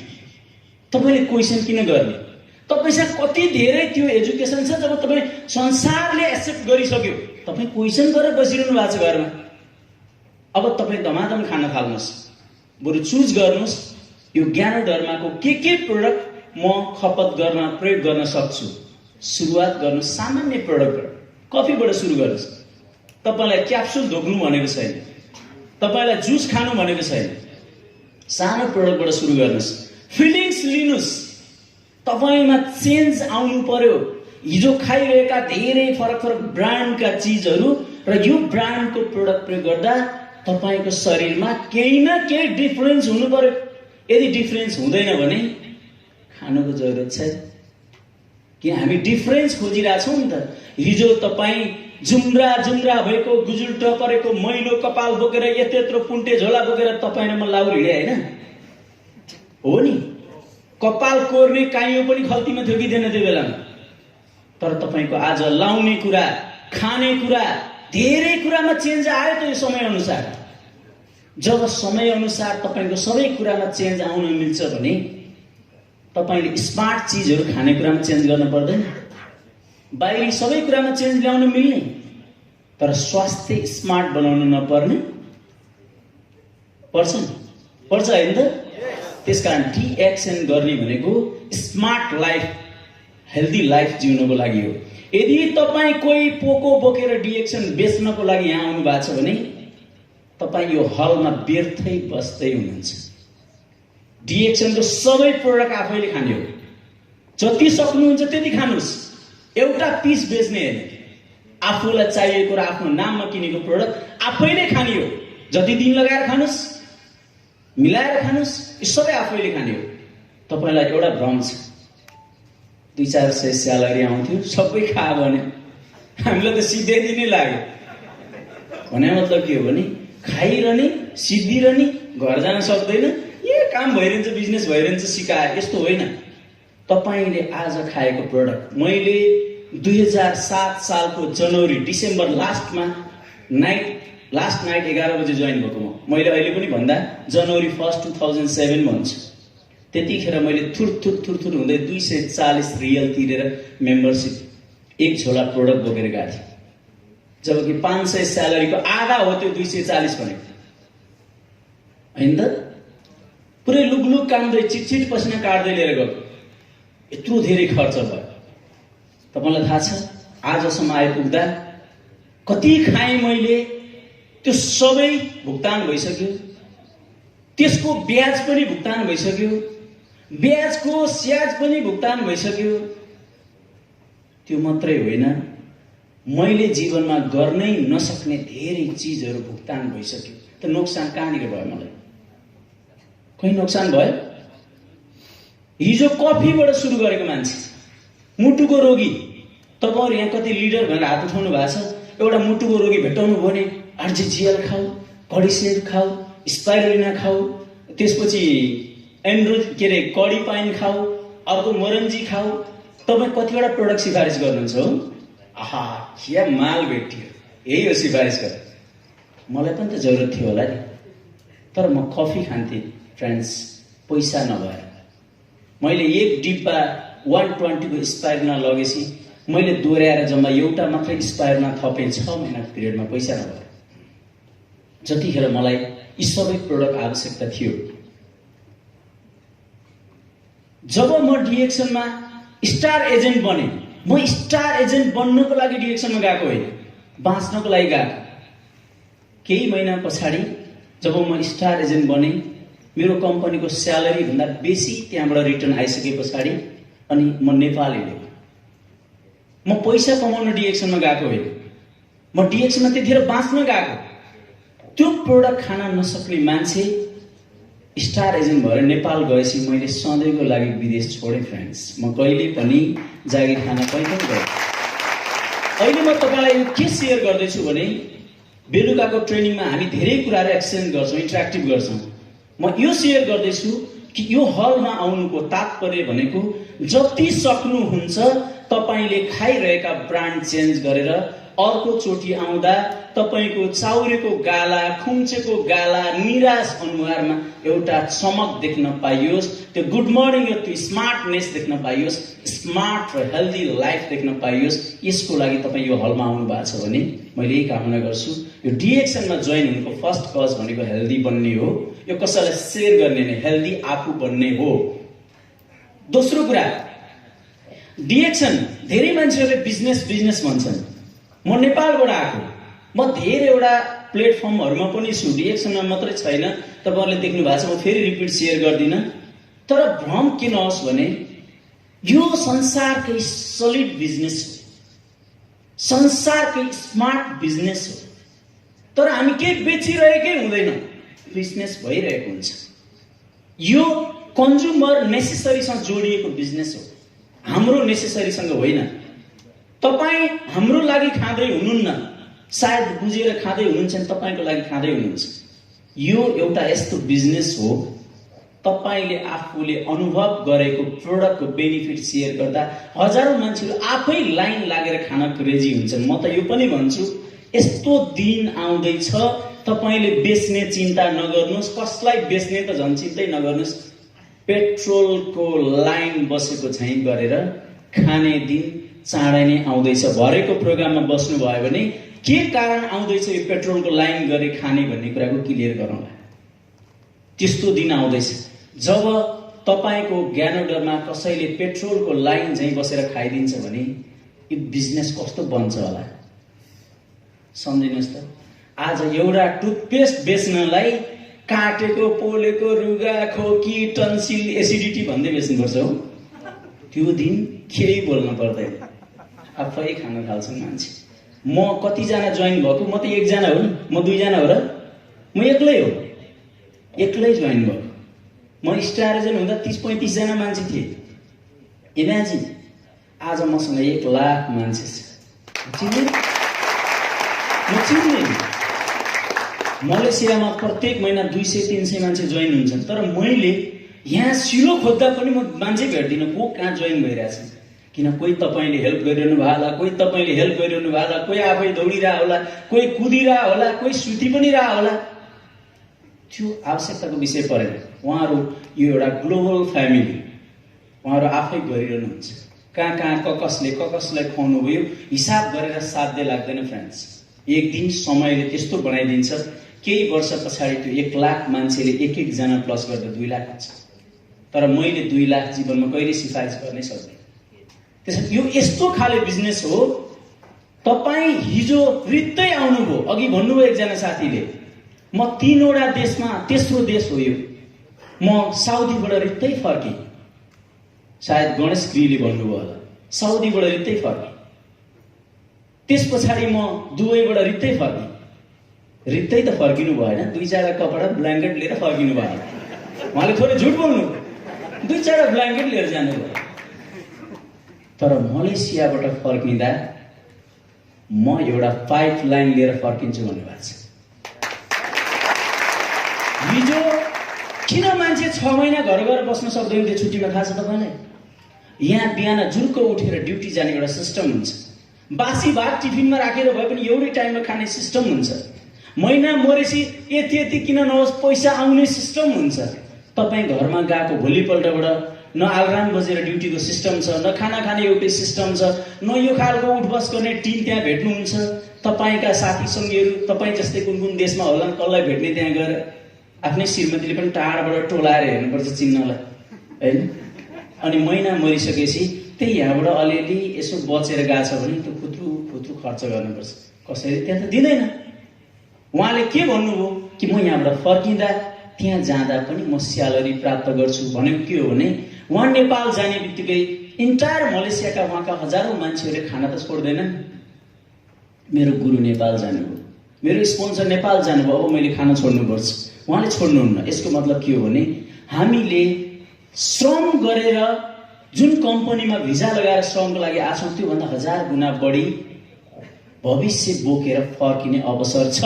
तपाईले क्वेशन किन गर्ने? तपाईसँग कति धेरै त्यो एजुकेसन छ, जब तपाई संसारले एक्सेप्ट गरिसक्यो तपाई क्वेशन गरेर बसिरहनु भएको छ घरमा। अब तपाई धमाधम खान थाल्नुस्। बरु चुज गर्नुस् यो ज्ञानोडर्माको के प्रोडक्ट म खपत गर्न प्रयोग गर्न सक्छु। सुरुवात गर्नुस् सामान्य प्रोडक्टबाट। कफीबाट सुरु गर्नुस्। तपाईलाई क्याप्सुल धोक्नु भनेको छैन, तपाईलाई जुस खानु भनेको छैन। सानो प्रोडक्टबाट सुरु गर्नुस्। फिलिङ्स लिनुस्। तपाईमा चेन्ज आउनु पर्यो। हिजो खाइरहेका धेरै फरक ब्रान्डका चीजहरू र यो ब्रान्डको प्रोडक्ट प्रयोग गर्दा तपाईको शरीरमा केही न केही डिफरेन्स हुनु पर्यो। यदि डिफरेन्स हुँदैन भने खानुको जरुरत छैन। कि हामी डिफरेन्स खोजिरहेछौँ नि त। हिजो तपाई जुम्रा भएको गुजुल्टो परेको मैलो कपाल बोकेर यत्रो पुन्टे झोला बोकेर तपाई र म लाउर हिँडे हैन हो नि। कपाल कोर्ने काइयो पनि खल्तीमा थियो कि थिएन त्यो बेलामा। तर तपाईको आज लाउने कुरा, खाने कुरा, धेरै कुरामा चेन्ज आयो त यो समय अनुसार। जब समय अनुसार तपाईको सबै कुरामा चेन्ज आउन मिल्छ भने तपाईले स्मार्ट चीजहरु खाने कुरामा चेन्ज गर्न पर्दैन। बाहिरी सबै कुरामा चेन्ज ल्याउन मिल्ने, तर स्वास्थ्य स्मार्ट बनाउन नपर्ने पर्छ नि, पर्छ होइन त? त्यसकारण डिएक्सन गर्ने भनेको स्मार्ट लाइफ, हेल्दी लाइफ जिउनको लागि हो। यदि तपाईँ कोही पोको बोकेर डिएक्सन बेच्नको लागि यहाँ आउनु भएको छ भने तपाईँ यो हलमा व्यर्थै बस्दै हुनुहुन्छ। डिएक्सनको सबै प्रोडक्ट आफैले खाने हो, जति सक्नुहुन्छ त्यति खानुहोस्, एउटा पिस बेच्ने होइन। आफूलाई चाहिएको र आफ्नो नाममा किनेको प्रोडक्ट आफैले खाने हो, जति दिन लगाएर खानुहोस्, मिलाएर खानुहोस्, यो सबै आफैले खाने हो। तपाईँलाई एउटा भ्रम छ, 200-400 स्यालेरी आउँथ्यो सबै खा भने, हामीलाई त सिद्धि नै लाग्यो। भने मतलब के हो भने खाइरहने, सिद्धिरहने, घर जान सक्दैन, ए काम भइरहन्छ, बिजनेस भइरहन्छ, सिकाए, यस्तो होइन। तपाईँले आज खाएको प्रोडक्ट, मैले 2007 सालको जनवरी डिसेम्बर लास्ट नाइट 11 बजे जोइन भएको मैले अहिले पनि भन्दा जनवरी 1 2007 भन्छु। त्यतिखेर मैले थुर हुँदै 240 रियल तिरेर मेम्बरसिप एक झोला प्रोडक्ट बोकेर गएको थिएँ, जबकि 500 स्यालेरीको आधा हो त्यो 240 भनेको होइन त? पुरै लुकलुक कामदै चिटचिट पसिना काट्दै लिएर गएको, यत्रो धेरै खर्च भयो। तपाईँलाई थाहा छ आजसम्म आइपुग्दा कति खाएँ मैले, त्यो सबै भुक्तान भइसक्यो, त्यसको ब्याज पनि भुक्तान भइसक्यो, ब्याजको स्याज पनि भुक्तान भइसक्यो। त्यो मात्रै होइन, मैले जीवनमा गर्नै नसक्ने धेरै चिजहरू भुक्तान भइसक्यो। त नोक्सान कहाँनिर भयो? मलाई कहीँ नोक्सान भयो? हिजो कफीबाट सुरु गरेको मान्छे, मुटुको रोगी, तपाईँहरू यहाँ कति लिडर भनेर हात उठाउनु भएको छ, एउटा मुटुको रोगी भेटाउनु भयो भने आरजिजिएल खाऊ, कडिसेर खाऊ, स्पाइरुलिना खाऊ, त्यसपछि कडी पाइन खाऊ, अर्को मोरन्जी खाऊ। तपाईँ कतिवटा प्रोडक्ट सिफारिस गर्नुहुन्छ हो? आहा क्या माल भेटियो, यही हो सिफारिस गर। मलाई पनि त जरुरत थियो होला नि, तर म कफी खान्थेँ फ्रेन्ड्स, पैसा नभएर। मैले एक डिब्बा 120 को स्पाइरुलिना लगेपछि मैले दोहोऱ्याएर जम्मा एउटा मात्रै स्पाइरुलिना थपेँ 6 महिनाको पिरियडमा, पैसा नभएर। जतिखेर मलाई यी सबै प्रोडक्ट आवश्यकता थियो, जब म डिएक्सनमा स्टार एजेन्ट बने, म स्टार एजेन्ट बन्नको लागि डिएक्सनमा गएको होइन, बाँच्नको लागि गएको। केही महिना पछाडि जब म स्टार एजेन्ट बने, मेरो कम्पनीको स्यालेरी भन्दा बेसी त्यहाँबाट रिटर्न आइसके पछाडि अनि म नेपाल हिँडेँ। म पैसा कमाउन डिएक्सनमा गएको होइन, म डिएक्सनमा त्यतिखेर बाँच्न गएको। त्यो प्रोडक्ट खान नसक्ने मान्छे स्टार एजेन्ट भएर नेपाल गएपछि मैले सधैँको लागि विदेश छोडेँ फ्रेन्ड्स। म कहिले पनि जागिर खान कहीँ पनि गएँ। अहिले म तपाईँलाई यो के सेयर गर्दैछु भने बेलुकाको ट्रेनिङमा हामी धेरै कुराहरू एक्सचेन्ज गर्छौँ, इन्टरेक्टिभ गर्छौँ। म यो सेयर गर्दैछु कि यो हलमा आउनुको तात्पर्य भनेको जति सक्नुहुन्छ तपाईँले खाइरहेका ब्रान्ड चेन्ज गरेर अर्कोचोटि आउँदा तपाईँको चाउरेको गाला, खुम्चेको गाला, निराश अनुहारमा एउटा चमक देख्न पाइयोस्, त्यो गुड मर्निङ र त्यो स्मार्टनेस देख्न पाइयोस्, स्मार्ट र हेल्दी लाइफ देख्न पाइयोस्। यसको लागि तपाईँ यो हलमा आउनु भएको छ भने मैले यही कामना गर्छु। यो डिएक्सनमा जोइन हुनुको फर्स्ट कज भनेको हेल्दी बन्ने हो, यो कसैलाई सेयर गर्ने नै, हेल्दी आफू बन्ने हो। दोस्रो कुरा, डिएक्सन धेरै मान्छेहरूले बिजनेस भन्छन्। म नेपालबाट आएको, म धेरैवटा प्लेटफर्महरूमा पनि छु, डिएक्सनमा मात्रै छैन, तपाईँहरूले देख्नु भएको छ। म फेरि रिपिट सेयर गर्दिनँ, तर भ्रम के नहोस् भने यो संसारकै सलिड बिजनेस हो, संसारकै स्मार्ट बिजनेस हो। तर हामी केही बेचिरहेकै हुँदैन, बिजनेस भइरहेको हुन्छ। यो कन्ज्युमर नेसेसरीसँग जोडिएको बिजनेस हो, हाम्रो नेसेसरीसँग होइन। तपाईँ हाम्रो लागि खाँदै हुनुहुन्न, सायद बुझेर खाँदै हुनुहुन्छ, तपाईँको लागि खाँदै हुनुहुन्छ। यो एउटा यस्तो बिजनेस हो, तपाईँले आफूले अनुभव गरेको प्रोडक्टको बेनिफिट सेयर गर्दा हजारौं मान्छेहरू आफै लाइन लागेर खान क्रेजी हुन्छन्। म त यो पनि भन्छु, यस्तो दिन आउँदैछ, तपाईँले बेच्ने चिन्ता नगर्नुहोस्, कसलाई बेच्ने त झन् चिन्तै नगर्नुहोस्। पेट्रोलको लाइन बसेको झैँ गरेर खाने दिन चाँडै नै आउँदैछ। भरेको प्रोग्राममा बस्नुभयो भने के कारण आउँदैछ यो पेट्रोलको लाइन गरी खाने भन्ने कुराको क्लियर गरौँला। त्यस्तो दिन आउँदैछ जब तपाईको ज्ञानोदरमा कसैले पेट्रोलको लाइन झैँ बसेर खाइदिन्छ भने यो बिजनेस कस्तो बन्छ होला सम्झिनुहोस् त। आज एउटा टुथपेस्ट बेच्नलाई काटेको पोलेको रुगा खोकी टन्सिल एसिडिटी भन्दै बेच्नुपर्छ हो। त्यो दिन केही बोल्न पर्दैन, आफै खान थाल्छन् मान्छे। म कतिजना जोइन भएको? म त एकजना हो नि, म दुईजना हो र? म एक्लै हो, एक्लै जोइन भएको। म स्टार एजेन्ट हुँदा 30-35 जना मान्छे थिए। इमेजिन आज मसँग 1 लाख मान्छे छ। म चिन्ने मलेसियामा प्रत्येक महिना 200-300 मान्छे जोइन हुन्छन्, तर मैले यहाँ सिलो खोज्दा पनि म मान्छे भेट्दिनँ को कहाँ जोइन भइरहेछ। किन कोही तपाईँले हेल्प गरिरहनु भएको होला, कोही तपाईँले हेल्प गरिरहनु भएको होला, कोही आफै दौडिरह होला, कोही कुदिरह होला, कोही सुति पनि रह होला। त्यो आवश्यकताको विषय परेन। उहाँहरू यो एउटा ग्लोबल फ्यामिली, उहाँहरू आफै गरिरहनुहुन्छ। कहाँ कहाँ कसलाई खुवाउनु भयो हिसाब गरेर साध्य लाग्दैन फ्रेन्ड्स। एक दिन समयले त्यस्तो बनाइदिन्छ, केही वर्ष पछाडि त्यो 1 लाख मान्छेले एक जना प्लस गर्दा 2 लाख हुन्छ। तर मैले 2 लाख जीवनमा कहिले सिफारिस गर्नै सक्दैन। त्यसैले यो यस्तो खाले बिजनेस हो। तपाईँ हिजो रित्तै आउनुभयो, अघि भन्नुभयो एकजना साथीले म 3वटा देशमा, तेस्रो देश हो यो, म साउदीबाट रित्तै फर्केँ। सायद गणेश क्रिले भन्नुभयो होला, साउदीबाट रित्तै फर्केँ। त्यस पछाडि म दुबईबाट रित्तै फर्केँ। रित्तै त फर्किनु भएन, 2-4 कपडा ब्ल्याङ्केट लिएर फर्किनु भयो। उहाँले थोरै झुट बोल्नु, 2-4 ब्ल्याङ्केट लिएर जानुभयो। तर मलेसियाबाट फर्किँदा म एउटा पाइप लाइन लिएर फर्किन्छु भन्नुभएको छ। हिजो किन मान्छे 6 महिना घर गएर बस्न सक्दैन त्यो छुट्टीमा थाहा छ तपाईँलाई? यहाँ बिहान जुर्को उठेर ड्युटी जाने एउटा सिस्टम हुन्छ। बासी भात टिफिनमा राखेर भए पनि एउटै टाइममा खाने सिस्टम हुन्छ। महिना मरेपछि यति किन नहोस् पैसा आउने सिस्टम हुन्छ। तपाईँ घरमा गएको भोलिपल्टबाट न अलार्म बजेर ड्युटीको सिस्टम छ, न खाना खाने एउटै सिस्टम छ, न यो खालको उठबस गर्ने टिम त्यहाँ भेट्नुहुन्छ। तपाईँका साथी सङ्गीहरू तपाईँ जस्तै कुन देशमा होला कसलाई भेट्ने त्यहाँ गएर आफ्नै श्रीमतीले पनि टाढाबाट टोलाएर हेर्नुपर्छ चिन्नलाई होइन। अनि महिना मरिसकेपछि त्यही यहाँबाट अलिअलि यसो बचेर गएको छ भने त्यो खुत्रु खर्च गर्नुपर्छ। कसैले त्यहाँ त दिँदैन। उहाँले के भन्नुभयो कि म यहाँबाट फर्किँदा त्यहाँ जाँदा पनि म स्यालेरी प्राप्त गर्छु भनेको के हो भने उहाँ नेपाल जाने बित्तिकै इन्टायर मलेसियाका उहाँका हजारौं मान्छेहरूले खाना त छोड्दैनन्। मेरो गुरु नेपाल जानुभयो, मेरो स्पोन्सर नेपाल जानुभयो, अब मैले खाना छोड्नुपर्छ। उहाँले छोड्नुहुन्न। यसको मतलब के हो भने हामीले श्रम गरेर जुन कम्पनीमा भिजा लगाएर श्रमको लागि आछौँ त्योभन्दा 1000 गुणा बढी भविष्य बोकेर फर्किने अवसर छ।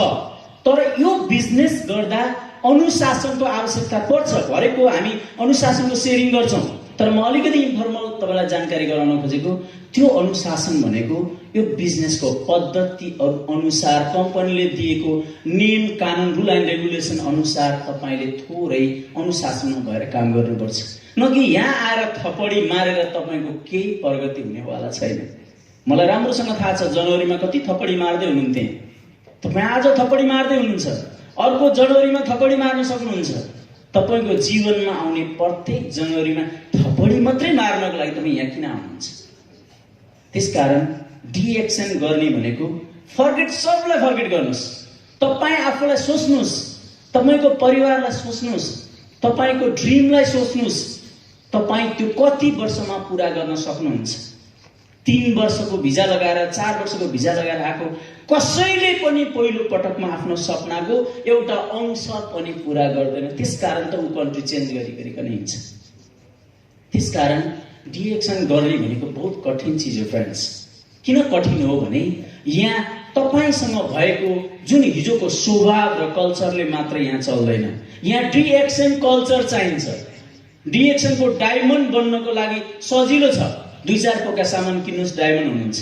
तर यो बिजनेस गर्दा अनुशासनको आवश्यकता पर्छ। हरेकको हामी अनुशासनको सेयरिङ गर्छौँ, तर म अलिकति इन्फर्मल तपाईँलाई जानकारी गराउन खोजेको त्यो अनुशासन भनेको यो बिजनेसको पद्धति अनुसार कम्पनीले दिएको नियम कानुन रुल एन्ड रेगुलेसन अनुसार तपाईँले थोरै अनुशासनमा भएर काम गर्नुपर्छ। न कि यहाँ आएर थपडी मारेर तपाईँको केही प्रगति हुनेवाला छैन। मलाई राम्रोसँग थाहा छ जनवरीमा कति थपडी मार्दै हुनुहुन्थे। तपाईँ आज थपडी मार्दै हुनुहुन्छ, अर्को जनवरीमा थपडी मार्न सक्नुहुन्छ। तपाईँको जीवनमा आउने प्रत्येक जनवरीमा थपडी मात्रै मार्नको लागि तपाईँ यहाँ किन आउनुहुन्छ? त्यसकारण डिएक्सन गर्ने भनेको सबलाई फर्गेट गर्नुहोस्। तपाईँ आफूलाई सोच्नुहोस्, तपाईँको परिवारलाई सोच्नुहोस्, तपाईँको ड्रिमलाई सोच्नुहोस्। तपाईँ त्यो कति वर्षमा पुरा गर्न सक्नुहुन्छ? 3 वर्षको भिजा लगाएर 4 वर्षको भिजा लगाएर आएको कसैले पनि पहिलो पटकमा आफ्नो सपनाको एउटा अंश पनि पुरा गर्दैन। त्यसकारण त ऊ कन्ट्री चेन्ज गरिकन हिँड्छ। त्यसकारण डिएक्सन गर्ने भनेको बहुत कठिन चिज हो फ्रेन्ड्स। किन कठिन हो भने यहाँ तपाईसँग भएको जुन हिजोको स्वभाव र कल्चरले मात्र यहाँ चल्दैन। यहाँ डिएक्सन कल्चर चाहिन्छ। डिएक्सनको डायमन्ड बन्नको लागि सजिलो छ। 2-4 पोका सामान किन्नुहोस् डायमन्ड हुनुहुन्छ।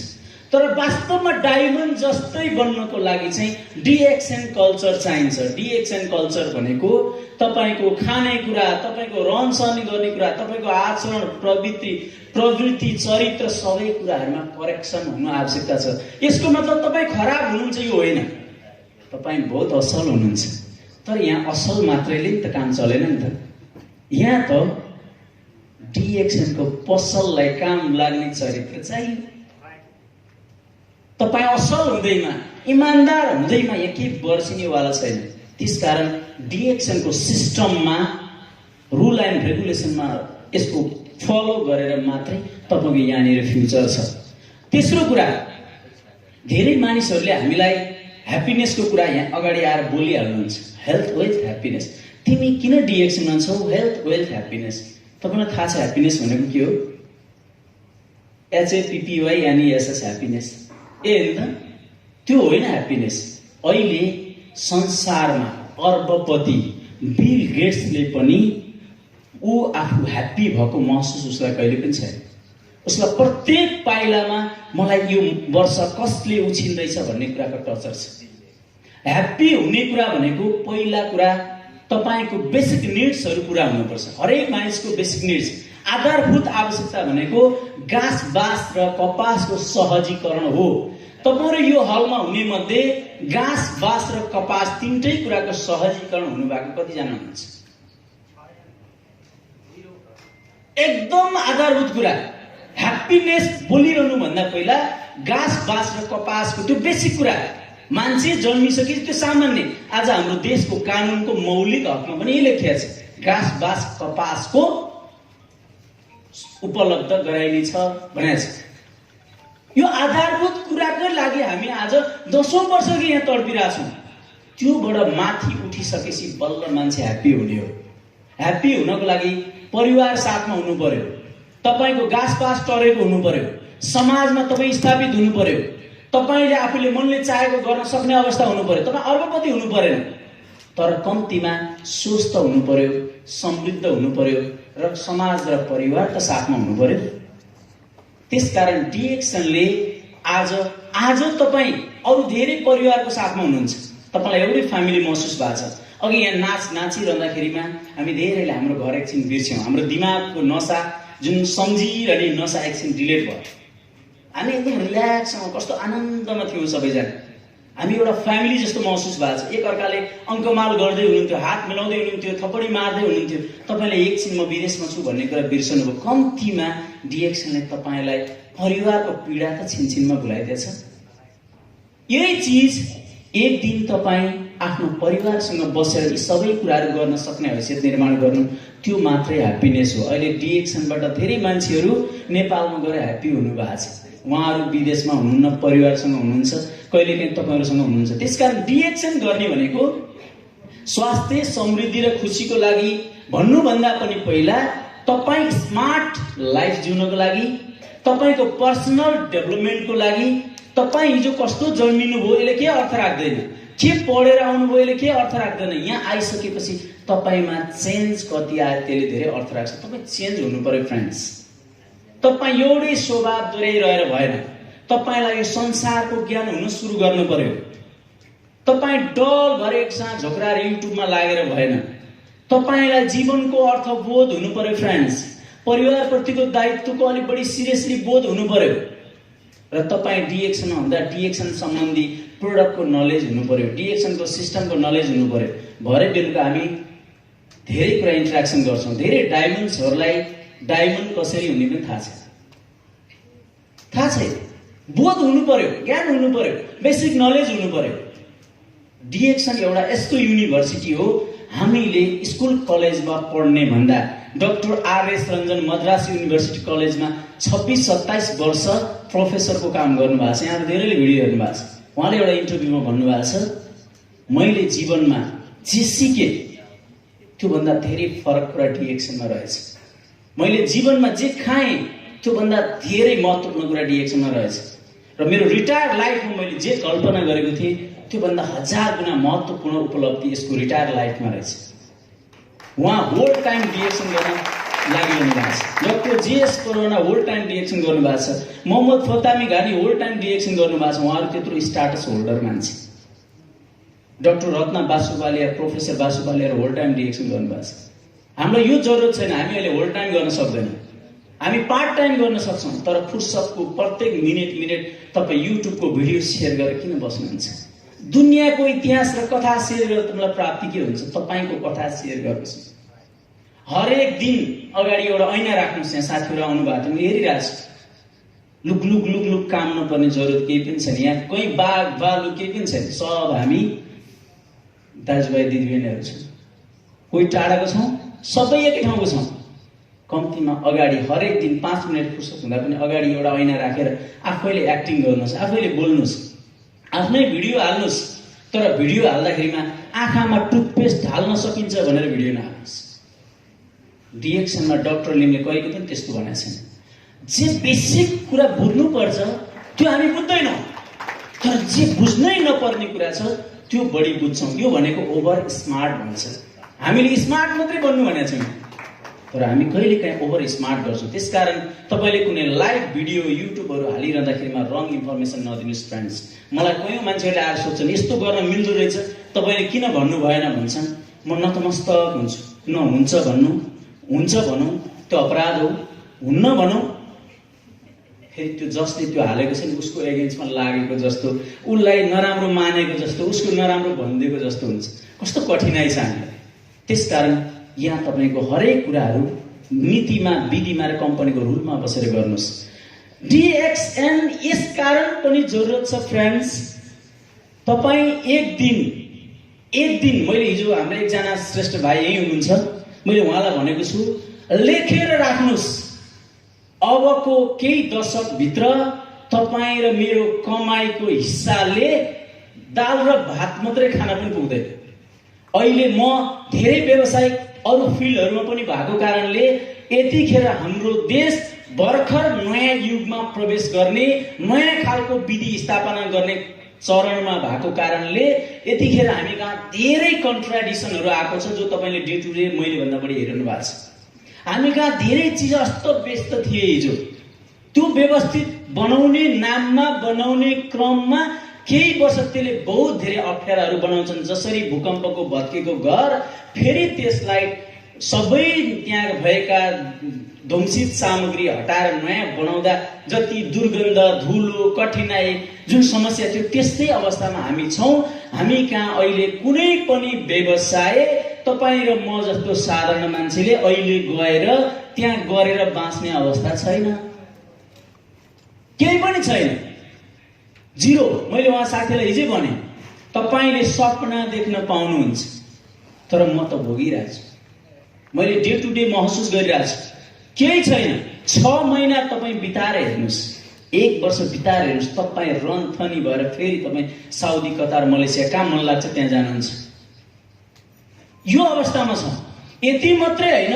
तर वास्तवमा डायमन्ड जस्तै बन्नको लागि चाहिँ डिएक्सन कल्चर चाहिन्छ। डिएक्सन कल्चर भनेको तपाईको खानेकुरा, तपाईको रहनसहन गर्ने कुरा, तपाईको आचरण, प्रवृत्ति, चरित्र सबै कुराहरुमा करेक्सन हुनु आवश्यकता छ। यसको मतलब तपाई खराब हुनुहुन्छ यो होइन, तपाई बहुत असल हुनुहुन्छ। तर यहाँ असल मात्रैले त काम चलेन नि त। यहाँ त डिएक्सन को पसललाई काम लाग्ने चरित्र चाहियो। तपाई असल हुँदैमा, इमानदार हुँदैमा यहाँ के वर्षिनेवाला छैन। त्यसकारण डिएक्सन को सिस्टममा, रुल एन्ड रेगुलेसनमा यसको फलो गरेर मात्रै तपाईको यहाँनिर फ्युचर छ। तेस्रो कुरा, धेरै मानिसहरूले हामीलाई ह्याप्पिनेसको कुरा यहाँ अगाडि आएर बोलिहाल्नुहुन्छ। Health, wealth, happiness. तिमी किन डिएक्सनमा छौ? Health, wealth, happiness. तपाईलाई थाहा छ ह्याप्पिनेस भनेको के हो? HAPPY यानी एसएस ह्याप्पिनेस। होइन, त्यो होइन ह्याप्पिनेस। अहिले संसारमा अर्बपति बिल गेट्सले पनि ऊ आफू ह्याप्पी भएको महसुस उसलाई कहिले पनि छैन। उसलाई प्रत्येक पाइलामा मलाई यो वर्ष कसले उछिन्दैछ भन्ने कुराको टचर छ। ह्याप्पी हुने कुरा भनेको पहिला कुरा तपाईको बेसिक निड्सहरु पूरा हुनुपर्छ। हरेक मानिसको बेसिक निड्स, आधारभूत आवश्यकता भनेको घाँस, बाँस र कपासको सहजीकरण हो। तपाईहरु यो हलमा हुने मध्ये घाँस, बाँस र कपास तीनटै कुराको सहजीकरण हुनु भएको कति जना हुनुहुन्छ? एकदम आधारभूत कुरा। ह्याप्पिनेस बोलिरहनु भन्दा पहिला घाँस, बाँस र कपासको त्यो बेसिक कुरा मान्छे जन्मिसके त्यो सामान्य। आज हाम्रो देशको कानुनको मौलिक हकमा पनि यही लेखिएको छ, घाँस, बाँस, कपासको उपलब्ध गराइनेछ भनेको छ। यो आधारभूत कुराको लागि हामी आज 10औं वर्षदेखि यहाँ तडपिरहेका छौँ। त्योबाट माथि उठिसकेपछि बल्ल मान्छे ह्याप्पी हुने हो। ह्याप्पी हुनको लागि परिवार साथमा हुनु पर्यो, तपाईको घाँस बाँस टरेको हुनु पर्यो, समाजमा तपाई स्थापित हुनु पर्यो, तपाईले आफूले मनले चाहेको गर्न सक्ने अवस्था हुनु पर्यो। तपाई अर्बपति हुनु परेन, तर कम्तीमा स्वस्थ हुनु पर्यो, समृद्ध हुनु पर्यो र समाज र परिवार त साथमा हुनु पर्यो। त्यसकारण डिएक्सनले आज तपाई अरु धेरै परिवारको साथमा हुनुहुन्छ, तपाईलाई एउटै फ्यामिली महसुस भएको छ। अघि यहाँ नाचिरहँदाखेरिमा हामी धेरैले हाम्रो घर एकछिन बिर्स्यौं। हाम्रो दिमागको नसा जुन सम्झिरहने नसा एकछिन डिलेट भयो। हामी एकदम रिल्याक्ससँग कस्तो आनन्दमा थियौं सबैजना। हामी एउटा फ्यामिली जस्तो महसुस भएको छ। एक अर्काले अङ्कमाल गर्दै हुनुहुन्थ्यो, हात मिलाउँदै हुनुहुन्थ्यो, थपडी मार्दै हुनुहुन्थ्यो। तपाईले एकछिन म विदेशमा छु भन्ने कुरा बिर्सनु भयो। कम्तीमा डिएक्सनले तपाईलाई परिवारको पीडा त छिनछिनमा भुलाइदिएछ। यही चीज एक दिन तपाई आफ्नो परिवारसँग बसेर यी सबै कुराहरू गर्न सक्ने हैसियत निर्माण गर्नु, त्यो मात्रै ह्याप्पिनेस हो। अहिले डिएक्सनबाट धेरै मान्छेहरू नेपालमा गएर ह्याप्पी हुनुभएको छ। उहाँहरू विदेशमा हुनुहुन्न, परिवारसँग हुनुहुन्छ, कहिलेकाहीँ तपाईहरुसँग हुनुहुन्छ। त्यसकारण डिएक्सन गर्ने भनेको स्वास्थ्य, समृद्धि र खुशीको लागि भन्नुभन्दा पनि पहिला तपाई स्मार्ट लाइफ जिउनको लागि, तपाईको पर्सनल डेभलपमेन्टको लागि, तपाई हिजो कस्तो जन्मिनु भयो यसले के अर्थ राख्दैन, के पढेर आउनुभयो यसले के अर्थ राख्दैन। यहाँ आइसकेपछि तपाईमा चेन्ज कति आयो त्यसले धेरै अर्थ राख्छ। तपाई चेन्ज हुनु पर्यो फ्रेन्ड्स। तपाई एउटै स्वभाव दोहोऱ्याइरहेर भएन। तपाईलाई यो संसारको ज्ञान हुन सुरु गर्नु पर्यो। तपाई डल भरे एकसाथ झोक्राएर युट्युबमा लागेर भएन। तपाईलाई जीवनको अर्थबोध हुनु पर्यो फ्रेन्ड्स। परिवारप्रतिको दायित्वको अलि बढी सिरियसली बोध हुनु पर्यो। र तपाई डिएक्सन हुँदा डिएक्सन सम्बन्धी प्रोडक्टको नलेज हुनु पर्यो, डिएक्सनको सिस्टमको नलेज हुनु पर्यो। भरे बेलुका हामी धेरै कुरा इन्टरेक्सन गर्छौं। धेरै डायमन्ड्सहरूलाई डायमन्ड कसरी हुने पनि थाहा छैन। बोध हुनु पर्यो, ज्ञान हुनु पर्यो, बेसिक नलेज हुनु पर्यो। डिएक्सन एउटा यस्तो युनिभर्सिटी हो, हामीले स्कुल कलेजमा पढ्ने भन्दा डाक्टर आरएस रञ्जन मद्रास युनिभर्सिटी कलेजमा 26-27 वर्ष प्रोफेसरको काम गर्नुभएको छ। यहाँ धेरैले भिडियो हेर्नु भएको छ। उहाँले एउटा इन्टरभ्यूमा भन्नुभएको छ, मैले जीवनमा जे सिकेँ त्योभन्दा धेरै फरक कुरा डिएक्सनमा रहेछ। मैले जीवनमा जे खाएँ त्योभन्दा धेरै महत्त्वपूर्ण कुरा डिएक्सनमा रहेछ। र मेरो रिटायर लाइफमा मैले जे कल्पना गरेको थिएँ त्योभन्दा 1000 गुणा महत्त्वपूर्ण उपलब्धि यसको रिटायर लाइफमा रहेछ। उहाँ होल टाइम डिएक्सन गर्न लागिरहनु भएको छ। Doctor GS corona whole time direction गर्नुभएको छ। मोहम्मद फतामी घानी होल टाइम डिरेक्सन गर्नुभएको छ। उहाँहरू त्यत्रो स्टाटस होल्डर मान्छे। Doctor Ratna Basupaliya, professor Basupaliya whole time direction गर्नुभएको छ। हामीलाई यो जरुरत छैन, हामी अहिले होल टाइम गर्न सक्दैनौँ। हामी पार्ट टाइम गर्न सक्छौँ, तर फुर्सदको प्रत्येक मिनेट तपाईँ युट्युबको भिडियो सेयर गरेर किन बस्नुहुन्छ? दुनियाँको इतिहास र कथा सेयर गरेर तपाईँलाई प्राप्ति के हुन्छ? तपाईँको कथा सेयर गर्नुहोस्। हरेक दिन अगाडि एउटा ऐना राख्नुहोस्। यहाँ साथीहरू आउनुभएको थियो, हेरिरहेको छु। लुक लुक लुक लुक काम नपर्ने जरुरत केही पनि छैन। यहाँ कहीँ बाघ भालु केही पनि छैन। सब हामी दाजुभाइ दिदीबहिनीहरू छौँ। कोही टाढाको छौँ, सबै एकै ठाउँको छौँ। कम्तीमा अगाडि हरेक दिन 5 मिनट फुर्सद हुँदा पनि अगाडि एउटा ऐना राखेर आफैले एक्टिङ गर्नुहोस्, आफैले बोल्नुहोस्, आफ्नै भिडियो हाल्नुहोस्। तर भिडियो हाल्दाखेरिमा आँखामा टुथपेस्ट हाल्न सकिन्छ भनेर भिडियो नहाल्नुहोस्। डिएक्सनमा डाक्टर लिमले कहिले पनि त्यस्तो भनेको छैन। जे बेसिक कुरा बुझ्नुपर्छ त्यो हामी बुझ्दैनौँ, तर जे बुझ्नै नपर्ने कुरा छ त्यो बढी बुझ्छौँ। यो भनेको ओभर स्मार्ट भन्छ। हामीले स्मार्ट मात्रै बन्नु भनेको छैनौँ, तर हामी कहिलेकाहीँ ओभर स्मार्ट गर्छौँ। त्यसकारण तपाईँले कुनै लाइभ भिडियो युट्युबहरू हालिरहँदाखेरिमा रङ इन्फर्मेसन नदिनुहोस् फ्रेन्ड्स। मलाई कयौँ मान्छेहरूले आएर सोध्छन् यस्तो गर्न मिल्दो रहेछ, तपाईँले किन भन्नु भएन भन्छन्। म नतमस्तक हुन्छु। न हुन्छ भन्नु, हुन्छ भनौँ त्यो अपराध हो, हुन्न भनौँ फेरि त्यो जसले त्यो हालेको छ नि उसको एगेन्स्टमा लागेको जस्तो, उसलाई नराम्रो मानेको जस्तो, उसको नराम्रो भनिदिएको जस्तो हुन्छ। कस्तो कठिनाइ छ हामीलाई। त्यसकारण यहाँ तपाईँको हरेक कुराहरू नीतिमा, विधिमा र कम्पनीको रुलमा बसेर गर्नुहोस्। डिएक्सएन यस कारण पनि जरुरत छ फ्रेन्ड्स। तपाईँ एक दिन मैले हिजो हाम्रो एकजना श्रेष्ठ भाइ यही हुनुहुन्छ, मैले उहाँलाई भनेको छु लेखेर राख्नुहोस्। अबको केही दशकभित्र तपाईँ र मेरो कमाईको हिस्साले दाल र भात मात्रै खान पनि पुग्दैन। अहिले म धेरै व्यावसायिक अरू फिल्डहरूमा पनि भएको कारणले यतिखेर हाम्रो देश भर्खर नयाँ युगमा प्रवेश गर्ने, नयाँ खालको विधि स्थापना गर्ने चरणमा भएको कारणले यतिखेर हामी कहाँ धेरै कन्ट्राडिक्सनहरू आएको छ, जो तपाईँले डे टु डे मैले भन्दा बढी हेर्नु भएको छ। हामी कहाँ धेरै चिज अस्त-व्यस्त थिए हिजो। त्यो व्यवस्थित बनाउने नाममा, बनाउने क्रममा केही वर्ष त्यसले बहुत धेरै अप्ठ्याराहरू बनाउँछन्। जसरी भूकम्पको भत्केको घर फेरि त्यसलाई सबै त्यहाँ भएका ध्वंसित सामग्री हटाएर नयाँ बनाउँदा जति दुर्गन्ध, धुलो, कठिनाई, जुन समस्या थियो त्यस्तै अवस्थामा हामी छौँ। हामी कहाँ अहिले कुनै पनि व्यवसाय तपाईँ र म जस्तो साधारण मान्छेले अहिले गएर त्यहाँ गरेर बाँच्ने अवस्था छैन, केही पनि छैन, जिरो। मैले उहाँ साथीलाई हिजै भने तपाईँले सपना देख्न पाउनुहुन्छ, तर म त भोगिरहेको छु। मैले डे टु डे महसुस गरिरहेको छु केही छैन। 6 महिना तपाईँ बिताएर हेर्नुहोस्, 1 वर्ष बिताएर हेर्नुहोस्, तपाईँ रनथनी भएर फेरि तपाईँ साउदी, कतार, मलेसिया कहाँ मन लाग्छ त्यहाँ जानुहुन्छ। यो अवस्थामा छ। यति मात्रै होइन,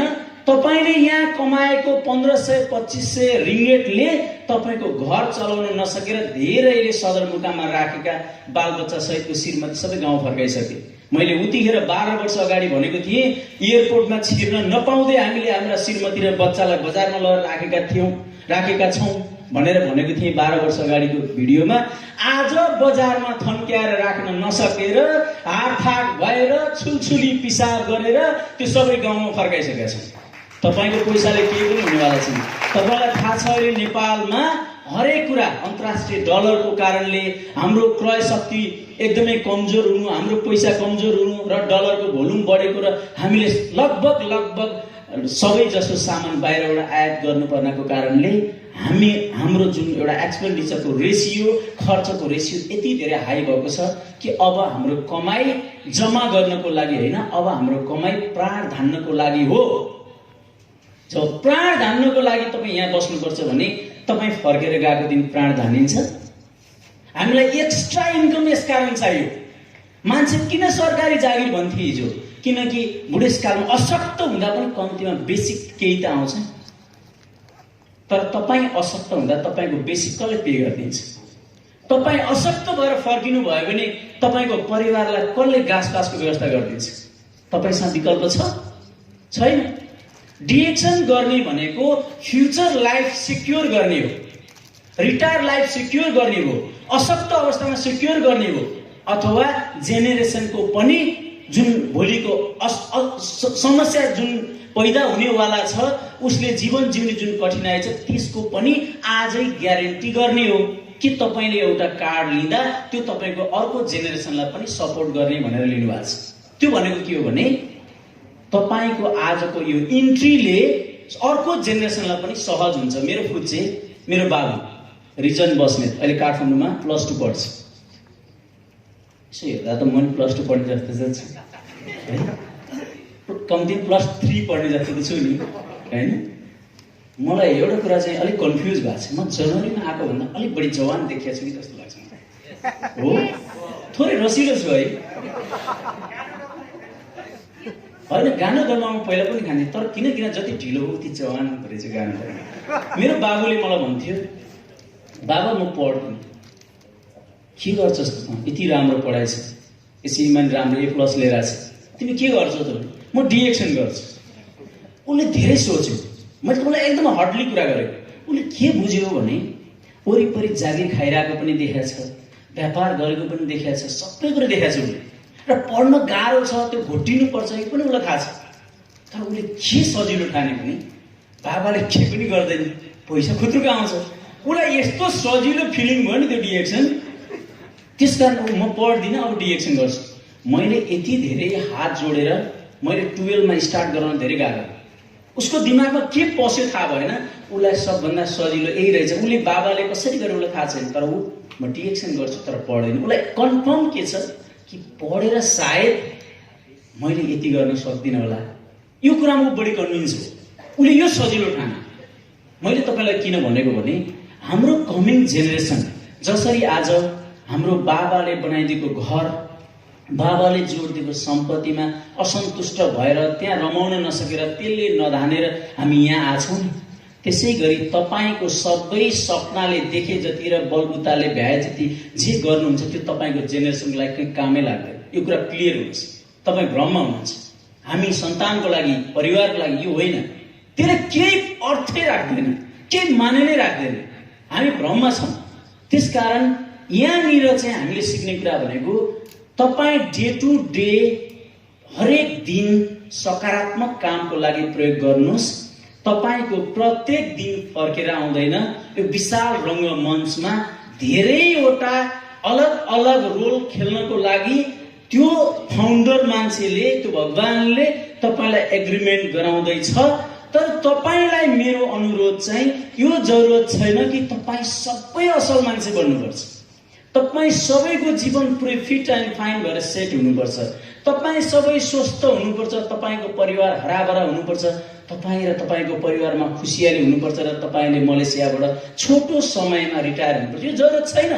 तपाईँले यहाँ कमाएको 1500-2500 रिङ्गेटले तपाईँको घर चलाउन नसकेर धेरैले सदरमुकाममा राखेका बालबच्चा सहितको श्रीमती सबै गाउँ फर्काइसके। मैले उतिखेर 12 वर्ष अगाडि भनेको थिएँ एयरपोर्टमा छिर्न नपाउँदै हामीले हाम्रा श्रीमती र बच्चालाई बजारमा लगेर राखेका छौँ भनेर भनेको थिएँ 12 वर्ष अगाडिको भिडियोमा। आज बजारमा थन्क्याएर राख्न नसकेर हातथाक भएर छुलछुली पिसाब गरेर त्यो सबै गाउँमा फर्काइसकेका छन्। तपाईँको पैसाले केही पनि हुनेवाला छैन। तपाईँलाई थाहा छ अहिले नेपालमा हरेक कुरा अन्तर्राष्ट्रिय डलरको कारणले हाम्रो क्रय शक्ति एकदमै कमजोर हुनु, हाम्रो पैसा कमजोर हुनु र डलरको भोल्युम बढेको र हामीले लगभग सबै जसो सामान बाहिरबाट आयात गर्नुपर्नेको कारणले हाम्रो जुन एउटा एक्सपेन्डिचरको रेसियो, खर्चको रेसियो यति धेरै हाई भएको छ कि अब हाम्रो कमाई जम्मा गर्नको लागि होइन, अब हाम्रो कमाई प्राण धान्नको लागि हो। जब प्राण धान्नको लागि तपाईँ यहाँ बस्नुपर्छ भने तपाईँ फर्केर गएको दिन प्राण धानिन्छ। हामीलाई एक्स्ट्रा इन्कम यस कारण चाहियो। मान्छे किन सरकारी जागिर भन्थे हिजो? किनकि बुढेसकालमा अशक्त हुँदा पनि कम्तीमा बेसिक केही त आउँछ। तर तपाईँ अशक्त हुँदा तपाईँको बेसिक कसले पे गरिदिन्छ? तपाईँ अशक्त भएर फर्किनु भयो भने तपाईँको परिवारलाई कसले घाँस पासको व्यवस्था गरिदिन्छ? तपाईँसँग विकल्प छ? छैन। डिएक्सन गर्ने भनेको फ्युचर लाइफ सिक्योर गर्ने हो, रिटायर लाइफ सिक्योर गर्ने हो, अशक्त अवस्थामा सिक्योर गर्ने हो, अथवा जेनेरेसनको पनि जुन भोलिको समस्या जुन पैदा हुनेवाला छ, उसले जीवन जिउने जुन कठिनाइ छ, त्यसको पनि आजै ग्यारेन्टी गर्ने हो कि तपाईले एउटा कार्ड लिँदा त्यो तपाईको अर्को जेनेरेसनलाई पनि सपोर्ट गर्ने भनेर लिनुभएको छ। त्यो भनेको के हो भने तपाईको आजको यो इन्ट्रीले अर्को जेनेरेसनलाई पनि सहज हुन्छ। मेरो फुच्चे, मेरो बाबु रिजन बस्नेत अहिले काठमाडौँमा +2 पढ्छ। यसो हेर्दा त म +2 पढ्ने जस्तो छु है, कम्ती +3 पढ्ने जस्तो त छु नि हैन। मलाई एउटा कुरा चाहिँ अलिक कन्फ्युज भएको छ, म जनवरीमा आएको भन्दा अलिक बढी जवान देखिएको छु कि जस्तो लाग्छ मलाई। हो, थोरै रसिलो छु है। होइन, गाना दर्मामा पहिला पनि खान्थे, तर किन जति ढिलो हो उति जवान रहेछ गाना दर्मा। मेरो बाबुले मलाई भन्थ्यो, बाबा म पढ्दिनँ, के गर्छस् त, यति राम्रो पढाइ छ, यसैमा राम्रो A+ लिएर आछ, तिमी के गर्छौ त? म डिएक्सन गर्छु। उसले धेरै सोच्यो, मैले तपाईँलाई एकदम हटली कुरा गरेको। उसले के बुझ्यो भने वरिपरि जागिर खाइरहेको पनि देखाएको छ, व्यापार गरेको पनि देखाएको छ, सबै कुरो देखाएको छ उसले। र पढ्न गाह्रो छ, त्यो घोटिनु पर्छ यो पनि उसलाई थाहा छ। तर उसले के सजिलो ठाने भने बाबाले के पनि गर्दैन, पैसा खुत्रुक आउँछ। उसलाई यस्तो सजिलो फिलिङ भयो नि त्यो डिएक्सन, त्यसकारण म पढ्दिनँ, अब डिएक्सन गर्छु। मैले यति धेरै हात जोडेर मैले 12 मा स्टार्ट गराउन धेरै गाह्रो। उसको दिमागमा के पस्यो थाहा भएन, उसलाई सबभन्दा सजिलो यही रहेछ। उसले बाबाले कसरी गरेर उसलाई थाहा छैन, तर ऊ म डिएक्सन गर्छु तर पढ्दैन। उसलाई कन्फर्म के छ कि पढेर सायद मैले यति गर्न सक्दिनँ होला, यो कुरामा ऊ बढी कन्भिन्स हो। उसले यो सजिलो ठाने। मैले तपाईँलाई किन भनेको भने हाम्रो कमिङ जेनेरेसन जसरी आज हाम्रो बाबाले बनाइदिएको घर, बाबाले जोडिदिएको सम्पत्तिमा असन्तुष्ट भएर त्यहाँ रमाउन नसकेर त्यसले नधानेर हामी यहाँ आछौँ नि, त्यसै गरी तपाईँको सबै सपनाले देखे जति र बलबुताले भ्याए जति जे गर्नुहुन्छ त्यो तपाईँको जेनेरेसनको लागि केही कामै लाग्दैन। यो कुरा क्लियर हुन्छ। तपाईँ भ्रममा हुनुहुन्छ। हामी सन्तानको लागि, परिवारको लागि यो होइन, त्यसले केही अर्थै राख्दैन, केही माने नै राख्दैन। हामी भ्रममा छौँ। त्यसकारण यहाँनिर चाहिँ हामीले सिक्ने कुरा भनेको तपाईँ डे टु डे हरेक दिन सकारात्मक कामको लागि प्रयोग गर्नुहोस्। तपाईको प्रत्येक दिन फर्केर आउँदैन। यो विशाल रङ्गमञ्चमा धेरैवटा अलग अलग रोल खेल्नको लागि त्यो फाउन्डर मान्छेले, त्यो भगवानले तपाईलाई एग्रिमेन्ट गराउँदैछ। तर तपाईलाई मेरो अनुरोध चाहिँ यो जरुरत छैन कि तपाईँ सबै असल मान्छे बन्नुपर्छ। तपाईँ सबैको जीवन पुरै फिट एन्ड फाइन भएर सेट हुनुपर्छ। तपाईँ सबै स्वस्थ हुनुपर्छ। तपाईँको परिवार हराभरा हुनुपर्छ। तपाईँ र तपाईँको परिवारमा खुसियाली हुनुपर्छ र तपाईँले मलेसियाबाट छोटो समयमा रिटायर हुनुपर्छ। यो जरुरत छैन।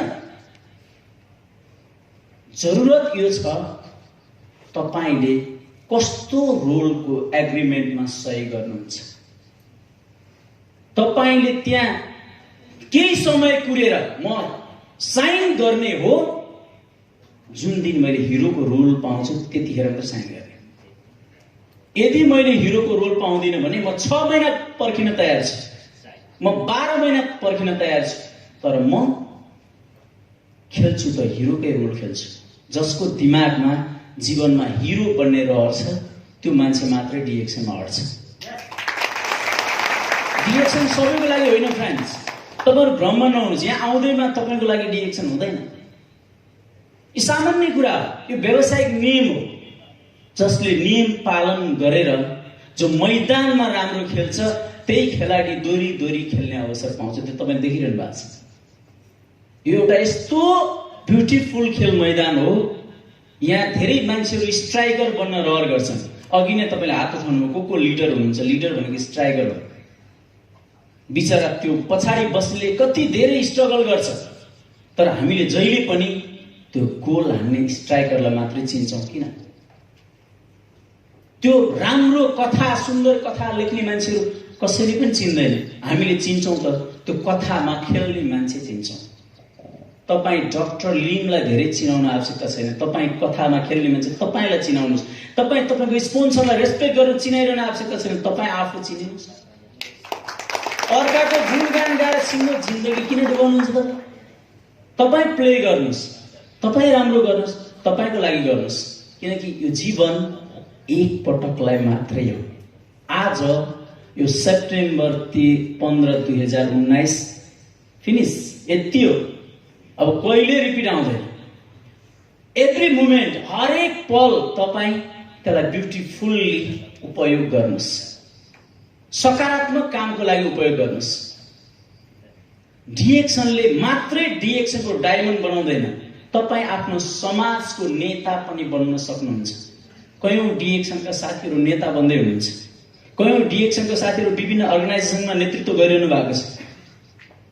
जरुरत यो छ तपाईँले कस्तो रोलको एग्रिमेन्टमा सही गर्नुहुन्छ। तपाईँले त्यहाँ केही समय कुरेर म साइन गर्ने हो, जुन दिन मैले हिरोको रोल पाउँछु त्यतिखेर मात्र साइन गर्ने। यदि मैले हिरोको रोल पाउँदिनँ भने म 6 महिना पर्खिन तयार छु, म 12 महिना पर्खिन तयार छु, तर म खेल्छु त हिरोकै रोल खेल्छु। जसको दिमागमा जीवनमा हिरो बन्ने रहर छ त्यो मान्छे मात्रै डिएक्सनमा अड्छ। डिएक्सन सबैको लागि होइन फ्रेन्ड्स। तपाईहरु भ्रममा नहुनुहोस्। यहाँ आउँदैमा तपाईको लागि डिएक्सन हुँदैन। यो सामान्य कुरा हो। यो व्यावसायिक नियम हो। जसले नियम पालन गरेर जो मैदानमा राम्रो खेल्छ त्यही खेलाडी दोरी दोरी खेल्ने अवसर पाउँछ। त्यो तपाईले देखिरहनु भएको छ। यो एउटा यस्तो ब्युटिफुल खेल मैदान हो। यहाँ धेरै मान्छेहरू स्ट्राइकर बन्न रहर गर्छन्। अघि नै तपाईले हात उठाउनुभयो को लिडर हुनुहुन्छ। लिडर भनेको स्ट्राइकर हो। बिचरा त्यो पछाडि बस्ने कति धेरै स्ट्रगल गर्छ। तर हामीले जहिले पनि त्यो गोल हान्ने स्ट्राइकरलाई मात्रै चिन्छौँ। किन? त्यो राम्रो कथा, सुन्दर कथा लेख्ने मान्छेहरू कसैले पनि चिन्दैन। हामीले चिन्छौँ त त्यो कथामा खेल्ने मान्छे चिन्छौँ। तपाईँ डाक्टर लिमलाई धेरै चिनाउन आवश्यकता छैन। तपाईँ कथामा खेल्ने मान्छे तपाईँलाई चिनाउनुहोस्। तपाईँ तपाईँको स्पोन्सरलाई रेस्पेक्ट गरेर चिनाइरहन आवश्यकता छैन। तपाईँ आफू चिनिनुहोस्। अर्काको गुणगान गाएर सिङ्गो जिन्दगी किन डुबाउनुहुन्छ त? तपाईँ प्ले गर्नुहोस्, तपाईँ राम्रो गर्नुहोस्, तपाईँको लागि गर्नुहोस्। किनकि यो जीवन एक पटकलाई मात्रै हो। आज यो सेप्टेम्बर 15, 2019 फिनिस, यति हो। अब कहिले रिपिट आउँदैन। एभ्री मोमेन्ट, हरेक पल तपाईँ त्यसलाई ब्युटिफुल्ली उपयोग गर्नुहोस्। सकारात्मक कामको लागि उपयोग गर्नुहोस्। डिएक्सनले मात्रै डिएक्सनको डायमन्ड बनाउँदैन, तपाईँ आफ्नो समाजको नेता पनि बन्न सक्नुहुन्छ। कयौं डिएक्सनका साथीहरू नेता बन्दै हुनुहुन्छ। कयौं डिएक्सनका साथीहरू विभिन्न अर्गनाइजेसनमा नेतृत्व गरिरहनु भएको छ।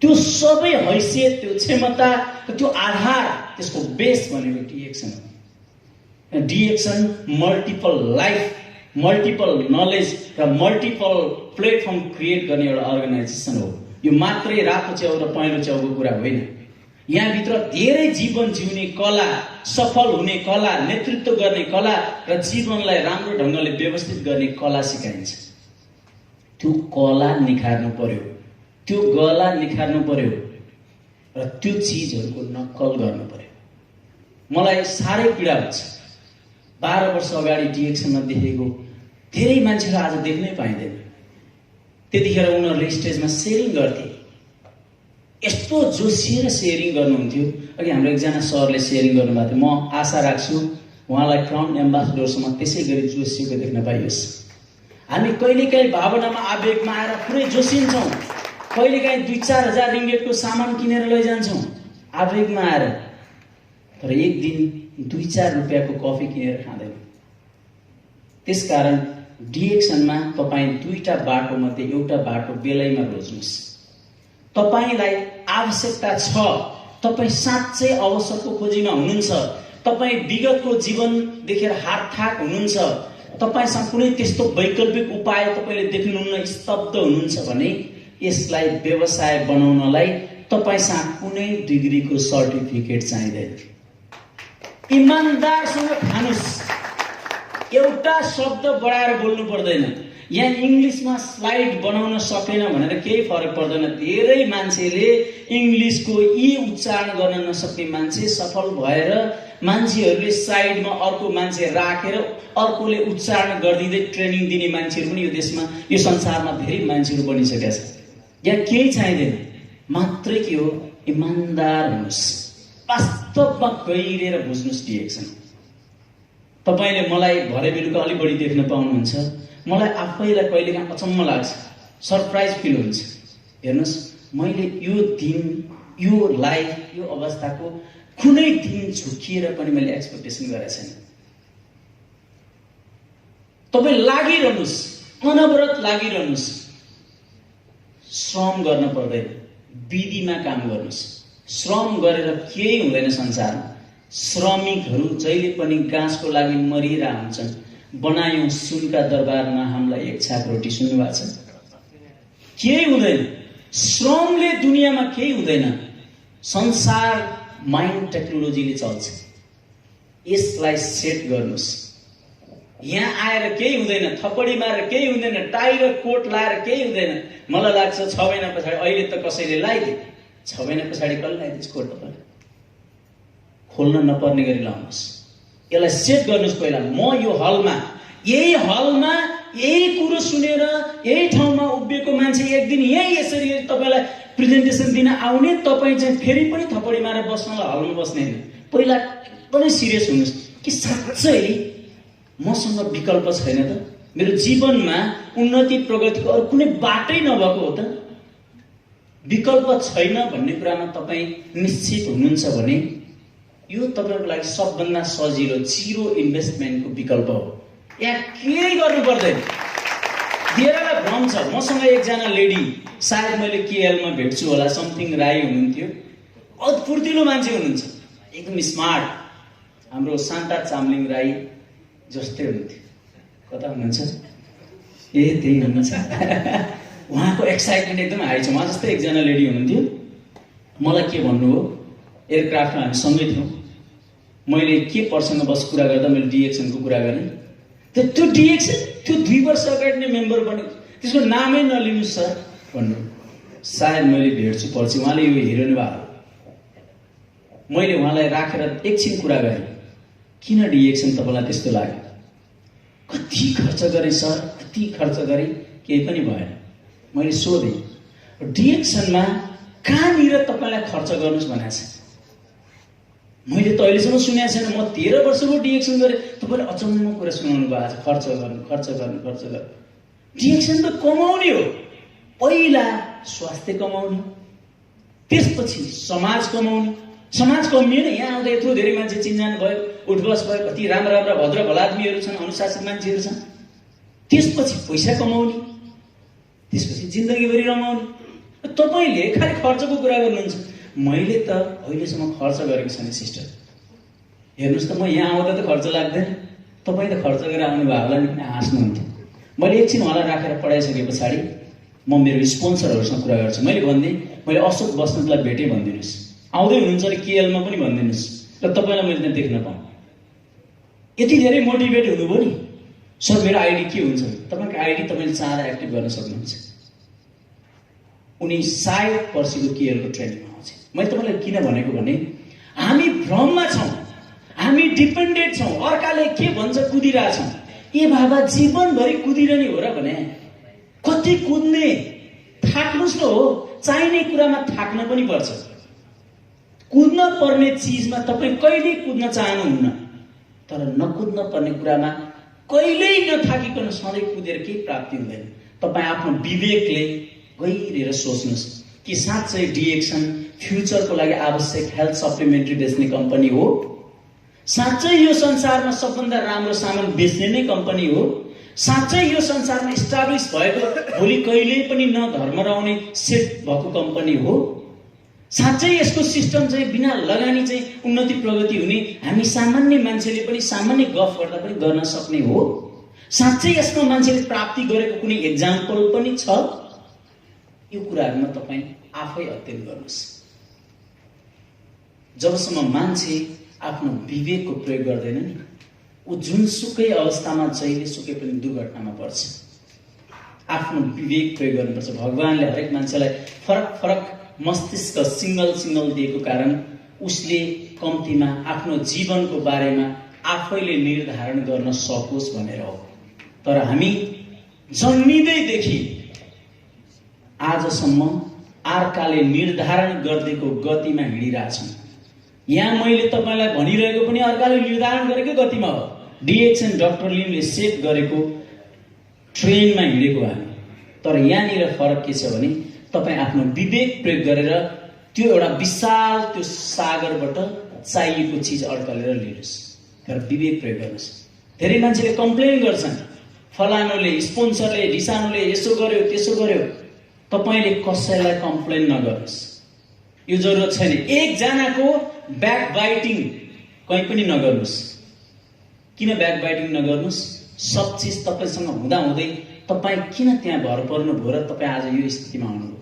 त्यो सबै हैसियत, त्यो क्षमता, त्यो आधार, त्यसको बेस भनेको डिएक्सन हो। DXN multiple life, multiple knowledge र मल्टिपल प्लेटफर्म क्रिएट गर्ने एउटा अर्गनाइजेसन हो। यो मात्रै रातो च्याउ र पहेँलो च्याउको कुरा होइन। यहाँभित्र धेरै जीवन जिउने कला, सफल हुने कला, नेतृत्व गर्ने कला र जीवनलाई राम्रो ढङ्गले व्यवस्थित गर्ने कला सिकाइन्छ। त्यो कला निखार्नु पर्यो, त्यो गला निखार्नु पर्यो र त्यो चिजहरूको नक्कल गर्नु पर्यो। मलाई साह्रै पीडा हुन्छ। 12 वर्ष अगाडि डिएक्सनमा देखेको धेरै मान्छेहरू आज देख्नै पाइँदैन। त्यतिखेर उनीहरूले स्टेजमा सेयरिङ गर्थे। यस्तो जोसिएर सेयरिङ गर्नुहुन्थ्यो। अघि हाम्रो एकजना सरले सेयरिङ गर्नुभएको थियो। म आशा राख्छु उहाँलाई क्राउन एम्बासडरसम्म त्यसै गरी जोसिएको देख्न पाइयोस्। हामी कहिलेकाहीँ भावनामा, आवेगमा आएर पुरै जोसिन्छौँ। कहिलेकाहीँ 2-4 हजार रिङ्गेटको सामान किनेर लैजान्छौँ आवेगमा आएर। तर एक दिन 2-4 रुपियाँको कफी किनेर खाँदैन। त्यसकारण डिएक्सनमा तपाईँ 2टा बाटो मध्ये एउटा बाटो बेलैमा रोज्नुहोस्। तपाईलाई आवश्यकता छ, तपाईँ साँच्चै अवसरको खोजीमा हुनुहुन्छ, तपाईँ विगतको जीवन देखेर हातथाक हुनुहुन्छ, तपाईँसँग कुनै त्यस्तो वैकल्पिक उपाय तपाईँले देख्नुहुन्न, स्तब्ध हुनुहुन्छ भने यसलाई व्यवसाय बनाउनलाई तपाईँसँग कुनै डिग्रीको सर्टिफिकेट चाहिँदैन। इमानदारसँग खानुस्। एउटा शब्द बढाएर बोल्नु पर्दैन। यहाँ इङ्ग्लिसमा स्लाइड बनाउन सकेन भनेर केही फरक पर्दैन। धेरै मान्छेले इङ्ग्लिसको ई उच्चारण गर्न नसक्ने मान्छे सफल भएर मान्छेहरूले साइडमा अर्को मान्छे राखेर अर्कोले उच्चारण गरिदिँदै ट्रेनिङ दिने मान्छेहरू पनि यो देशमा, यो संसारमा धेरै मान्छेहरू बनिसकेका छन्। यहाँ केही चाहिँदैन, मात्रै के हो, इमानदार हुनुहोस्। वास्तवमा गहिरेर बुझ्नुहोस् डिएक्सन। तपाईँले मलाई भरे बेलुका अलि बढी देख्न पाउनुहुन्छ। मलाई आफैलाई कहिलेकाहीँ अचम्म लाग्छ, सरप्राइज फिल हुन्छ। हेर्नुहोस्, मैले यो दिन, यो लाइफ, यो अवस्थाको कुनै दिन झुकिएर पनि मैले एक्सपेक्टेसन गरेको छैन। तपाईँ लागिरहनुहोस्, अनवरत लागिरहनुहोस्। श्रम गर्न पर्दैन, विधिमा काम गर्नुहोस्। श्रम गरेर केही हुँदैन संसारमा। श्रमिकहरू जहिले पनि गाँसको लागि मरिरहेका हुन्छन्। बनायौं सुनका दरबारमा हामीलाई एक छाक रोटी, सुन्नुभएको छ? केही हुँदैन। श्रमले दुनियाँमा केही हुँदैन। संसार माइन्ड टेक्नोलोजीले चल्छ। यसलाई सेट गर्नुहोस्। यहाँ आएर केही हुँदैन, थपडी मारेर केही हुँदैन, टाई र कोट लाएर केही हुँदैन। मलाई लाग्छ 6 महिना पछाडि, अहिले त कसैले लगाइदिए, 6 महिना पछाडि कसले लगाइदिन्छ कोट? तपाईँ खोल्न नपर्ने गरी लाउनुहोस्। यसलाई सेट गर्नुहोस्। पहिला म यो हलमा, यही कुरो सुनेर यही ठाउँमा उभिएको मान्छे एक दिन यही यसरी तपाईँलाई प्रेजेन्टेसन दिन आउने, तपाईँ चाहिँ फेरि पनि थपडी मारेर बस्नलाई हलमा बस्ने होइन। पहिला एकदमै सिरियस हुनुहोस् कि साँच्चै मसँग विकल्प छैन त? मेरो जीवनमा उन्नति प्रगतिको अरू कुनै बाटै नभएको हो त? विकल्प छैन भन्ने कुरामा तपाईँ निश्चित हुनुहुन्छ भने यो तपाईँको लागि सबभन्दा सजिलो जिरो इन्भेस्टमेन्टको विकल्प हो। यहाँ केही गर्नु पर्दैन। धेरैलाई भ्रम छ। मसँग एकजना लेडी, सायद मैले केएलमा भेट्छु होला, समथिङ राई हुनुहुन्थ्यो। बहुत फुर्तिलो मान्छे हुनुहुन्छ, एकदम स्मार्ट। हाम्रो शान्ता चामलिङ राई जस्तै हुनुहुन्थ्यो। कता हुनुहुन्छ? ए त्यही हुनुहुन्छ। उहाँको एक्साइटमेन्ट एकदम हाई छ। उहाँ जस्तै एकजना लेडी हुनुहुन्थ्यो। मलाई के भन्नु हो, एयरक्राफ्टमा हामी सँगै थियौँ। मैले के पर्सँग बस कुरा गर्दा मैले डिएक्सनको कुरा गरेँ। त्यो डिएक्सन त्यो 2 वर्ष अगाडि नै मेम्बर बन्यो, त्यसको नामै नलिनु सर भन्नु। सायद मैले भेट्छु पर्छ, उहाँले यो हेर्नु भयो। मैले उहाँलाई राखेर एकछिन कुरा गरेँ, किन डिएक्सन तपाईँलाई त्यस्तो लाग्यो? कति खर्च गरेँ सर, कति खर्च गरेँ, केही पनि भएन। मैले सोधेँ, डिएक्सनमा कहाँनिर तपाईँलाई खर्च गर्नुहोस् भनेको छ? मैले त अहिलेसम्म सुनेको छैन। म 13 वर्षको डिएक्सन गरेँ, तपाईँले अचम्मको कुरा सुनाउनु भयो आज। खर्च गर्नु, खर्च गर्नु, खर्च गर्नु। डिएक्सन त कमाउने हो। पहिला स्वास्थ्य कमाउने, त्यसपछि समाज कमाउने। समाज कमिएन, यहाँ आउँदा यत्रो धेरै मान्छे चिन्जान भयो, उठबस भयो, कति राम्रा राम्रा भद्र भलादमीहरू छन्, अनुशासित मान्छेहरू छन्। त्यसपछि पैसा कमाउने, त्यसपछि जिन्दगीभरि रमाउने। तपाईँले खालि खर्चको कुरा गर्नुहुन्छ। मैले त अहिलेसम्म खर्च गरेको छैन सिस्टर। हेर्नुहोस् त, म यहाँ आउँदा त खर्च लाग्दैन, तपाईँ त खर्च गरेर आउनु भयो होला नि, हाँस्नुहुन्थ्यो। मैले एकछिन उहाँलाई राखेर पढाइसके पछाडि म मेरो स्पोन्सरहरूसँग कुरा गर्छु। मैले भनिदिएँ, मैले अशोक बस्नेतलाई भेटेँ भनिदिनुहोस्, आउँदै हुनुहुन्छ अरे केएलमा पनि भनिदिनुहोस्, र तपाईँलाई मैले त्यहाँ देख्न पाऊँ। यति धेरै मोटिभेट हुनुभयो नि, सर मेरो आइडी के हुन्छ? तपाईँको आइडी तपाईँले चाहँदा एक्टिभ गर्न सक्नुहुन्छ। उनी सायद पर्सिको केएलको ट्रेनिङमा आउँछ। मैले तपाईँलाई किन भनेको भने, हामी भ्रममा छौँ, हामी डिपेन्डेन्ट छौँ, अर्काले के भन्छ कुदिरहेछौँ। ए बाबा, जीवनभरि कुदिरहने हो र भने कति कुद्ने, थाक्नुहोस् न हो। चाहिने कुरामा थाक्न पनि पर्छ। कुद्न पर्ने चिजमा तपाईँ कहिल्यै कुद्न चाहनुहुन्न, तर नकुद्न पर्ने कुरामा कहिल्यै नथाकिकन सधैँ कुदेर केही प्राप्ति हुँदैन। तपाईँ आफ्नो विवेकले गहिरेर सोच्नुहोस् कि साँच्चै डिएक्सन फ्युचरको लागि आवश्यक हेल्थ सप्लिमेन्ट्री बेच्ने कम्पनी हो? साँच्चै यो संसारमा सबभन्दा राम्रो सामान बेच्ने नै कम्पनी हो? साँच्चै यो संसारमा इस्टाब्लिस भएको, भोलि कहिल्यै पनि नधर्म रहने सेट भएको कम्पनी हो? साँच्चै यसको सिस्टम चाहिँ बिना लगानी चाहिँ उन्नति प्रगति हुने, हामी सामान्य मान्छेले पनि सामान्य गफ गर्दा पनि गर्न सक्ने हो? साँच्चै यसमा मान्छेले प्राप्ति गरेको कुनै एक्जाम्पल पनि छ? यो कुराहरूमा तपाईँ आफै अध्ययन गर्नुहोस्। जबसम्म मान्छे आफ्नो विवेकको प्रयोग गर्दैन नि, ऊ जुनसुकै अवस्थामा जहिले सुकै पनि दुर्घटनामा पर्छ। आफ्नो विवेक प्रयोग गर्नुपर्छ। भगवानले हरेक मान्छेलाई फरक फरक मस्तिष्क सिंगल दिएको कारण उसले कम्तीमा आफ्नो जीवनको बारेमा आफैले निर्धारण गर्न सकोस् भनेर हो। तर हामी जन्मिँदैदेखि आजसम्म अर्काले निर्धारण गरिदिएको गतिमा हिँडिरहेछौँ। यहाँ मैले तपाईँलाई भनिरहेको पनि अर्काले निर्धारण गरेको गतिमा हो। डिएक्सन डाक्टर लिमले सेट गरेको ट्रेनमा हिँडेको हामी। तर यहाँनिर फरक के छ भने, तपाईँ आफ्नो विवेक प्रयोग गरेर त्यो एउटा विशाल त्यो सागरबाट चाहिएको चिज अड्कलेर लिनुहोस्। तर विवेक प्रयोग गर्नुहोस्। धेरै मान्छेले कम्प्लेन गर्छन्, फलानुले, स्पोन्सरले, ढिसानुले यसो गर्यो त्यसो गर्यो। तपाईँले कसैलाई कम्प्लेन नगर्नुहोस्, यो जरुरत छैन। एकजनाको ब्याक बाइटिङ कहीँ पनि नगर्नुहोस्। किन ब्याक बाइटिङ नगर्नुहोस्? सब चिज तपाईँसँग हुँदाहुँदै तपाईँ किन त्यहाँ भर पर्नुभयो र तपाईँ आज यो स्थितिमा आउनुभयो?